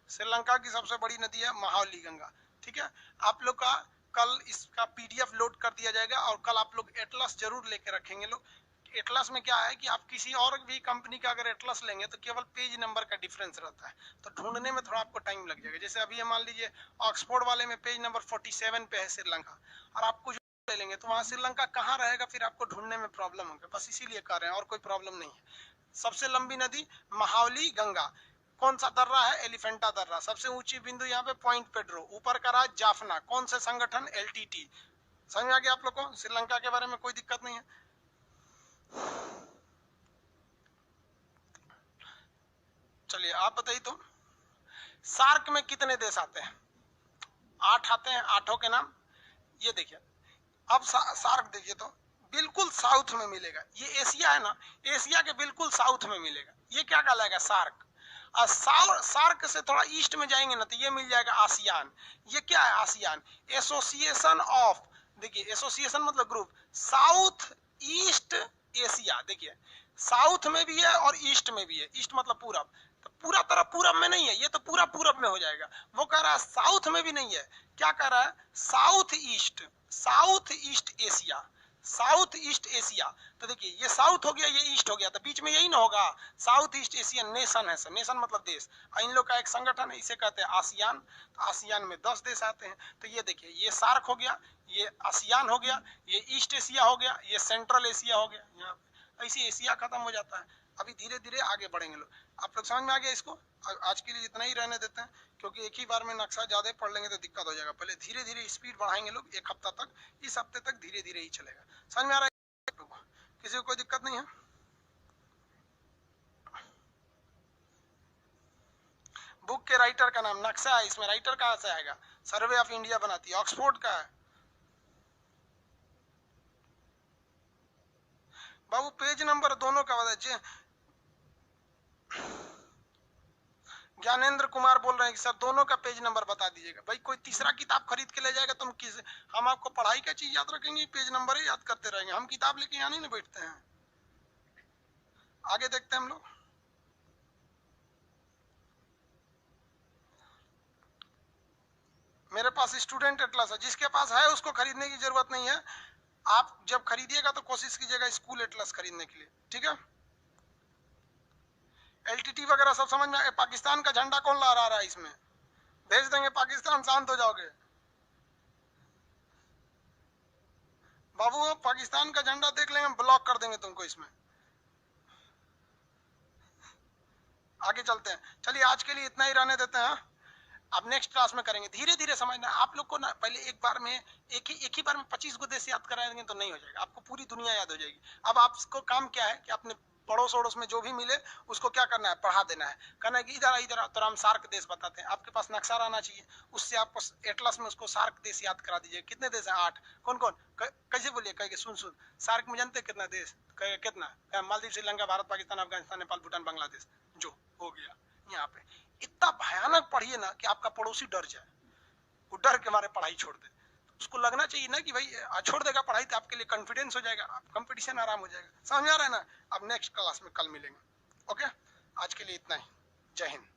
श्रीलंका की सबसे बड़ी नदी है महावली गंगा। ठीक है, आप लोग का कल इसका पीडीएफ लोड कर दिया जाएगा और कल आप लोग एटलस जरूर लेके रखेंगे लोग। एटलस में क्या है कि आप किसी और भी कंपनी का अगर एटलस लेंगे तो केवल पेज नंबर का डिफरेंस रहता है, तो ढूंढने में थोड़ा आपको टाइम लग जाएगा। जैसे अभी मान लीजिए ऑक्सफोर्ड वाले में पेज नंबर 47 पे है श्रीलंका, और आपको ले लेंगे तो वहां श्रीलंका कहाँ रहेगा, फिर आपको ढूंढने में प्रॉब्लम होगा। बस इसीलिए कर रहे हैं और कोई प्रॉब्लम नहीं है। सबसे लंबी नदी महावली गंगा। कौन सा दर्रा है? एलिफेंटा दर्रा। सबसे ऊंची बिंदु यहाँ पे पॉइंट पेड्रो। ऊपर का राज जाफना। कौन से संगठन? एलटीटी। समझ आ गया आप लोग को? श्रीलंका के बारे में कोई दिक्कत नहीं है। चलिए आप बताइए तो सार्क में कितने देश आते हैं? 8 आते हैं। 8 के नाम ये देखिए। अब सार्क देखिए तो बिल्कुल साउथ में मिलेगा। ये एशिया है ना, एशिया के बिल्कुल साउथ में मिलेगा। ये क्या कहलाएगा? सार्क। सार्क से थोड़ा ईस्ट में जाएंगे ना तो ये मिल जाएगा आसियान। ये क्या है? आसियान एसोसिएशन ऑफ, देखिए एसोसिएशन मतलब ग्रुप, साउथ ईस्ट एशिया। देखिए साउथ में भी है और ईस्ट में भी है। ईस्ट मतलब पूरब, तो पूरा तरफ पूरब में नहीं है, ये तो पूरा पूरब में हो जाएगा। वो कह रहा है साउथ में भी नहीं है। क्या कह रहा है? South east Asia. South east Asia. तो देखिए ये साउथ हो गया, ये ईस्ट हो गया, तो बीच में यही ना होगा। साउथ ईस्ट एशियन नेशन है। नेशन मतलब देश। इन लोग का एक संगठन है, इसे कहते हैं आसियान। तो आसियान में 10 देश आते हैं। तो ये देखिए ये सार्क हो गया, ये आसियान हो गया, ये ईस्ट एशिया हो गया, ये सेंट्रल एशिया हो गया। यहाँ ऐसे एशिया खत्म हो जाता है। अभी धीरे धीरे आगे बढ़ेंगे लोग। आप लोग समझ में आ गया इसको? आज के लिए इतना ही रहने देते हैं क्योंकि एक ही बार में नक्शा ज्यादा पढ़ लेंगे तो दिक्कत हो जाएगा। पहले धीरे धीरे स्पीड बढ़ाएंगे लोग, एक हफ्ता तक। इस हफ्ते तक धीरे धीरे ही चलेगा। समझ में आ रहा है? किसी को कोई दिक्कत नहीं है? बुक के राइटर का नाम नक्शा है, इसमें राइटर कहाँ से आएगा? सर्वे ऑफ इंडिया बनाती है, ऑक्सफोर्ड का है। बाबू पेज नंबर दोनों का बता। ज्ञानेंद्र कुमार बोल रहे हैं कि सर दोनों का पेज नंबर बता दीजिएगा। भाई कोई तीसरा किताब खरीद के ले जाएगा तो हम आपको पढ़ाई का चीज याद रखेंगे, पेज नंबर ही याद करते रहेंगे। हम किताब लेके यहाँ नहीं बैठते हैं। आगे देखते हैं हम लोग। मेरे पास स्टूडेंट एटलस है, जिसके पास है उसको खरीदने की जरूरत नहीं है। आप जब खरीदिएगा तो कोशिश कीजिएगा स्कूल एटलस खरीदने के लिए, ठीक है। एलटीटी वगैरह सब समझ में। पाकिस्तान का झंडा कौन लहरा रहा है इसमें? भेज देंगे पाकिस्तान, शांत हो जाओगे बाबू। पाकिस्तान का झंडा देख लेंगे, ब्लॉक कर देंगे तुमको इसमें। आगे चलते हैं, चलिए आज के लिए इतना ही रहने देते हैं। अब नेक्स्ट क्लास में करेंगे, धीरे धीरे समझना। आप लोग को ना पहले एक बार में एक ही बार में 25 को देश याद कराएंगे तो नहीं हो जाएगा, आपको पूरी दुनिया याद हो जाएगी। अब आपको काम क्या है कि अपने पड़ोस वड़ोस में जो भी मिले उसको क्या करना है, पढ़ा देना है। कहना है कि इधर इधर तो हम सार्क देश बताते हैं, आपके पास नक्शा रहना चाहिए, उससे आपको एटलस में उसको सार्क देश याद करा दीजिए। कितने देश है? 8। कौन कौन? कैसे बोलिए? कह सुन सार्क में जानते कितना देश? कितना? मालदीव, श्रीलंका, भारत, पाकिस्तान, अफगानिस्तान, नेपाल, भूटान, बांग्लादेश। जो हो गया यहाँ पे। इतना भयानक पढ़िए ना कि आपका पड़ोसी डर जाए, वो डर के मारे पढ़ाई छोड़ दे। उसको लगना चाहिए ना कि भाई छोड़ देगा पढ़ाई तो आपके लिए कॉन्फिडेंस हो जाएगा, कंपटीशन आराम हो जाएगा। समझ आ रहा है ना? अब नेक्स्ट क्लास में कल मिलेंगे। ओके, आज के लिए इतना ही। जय हिंद।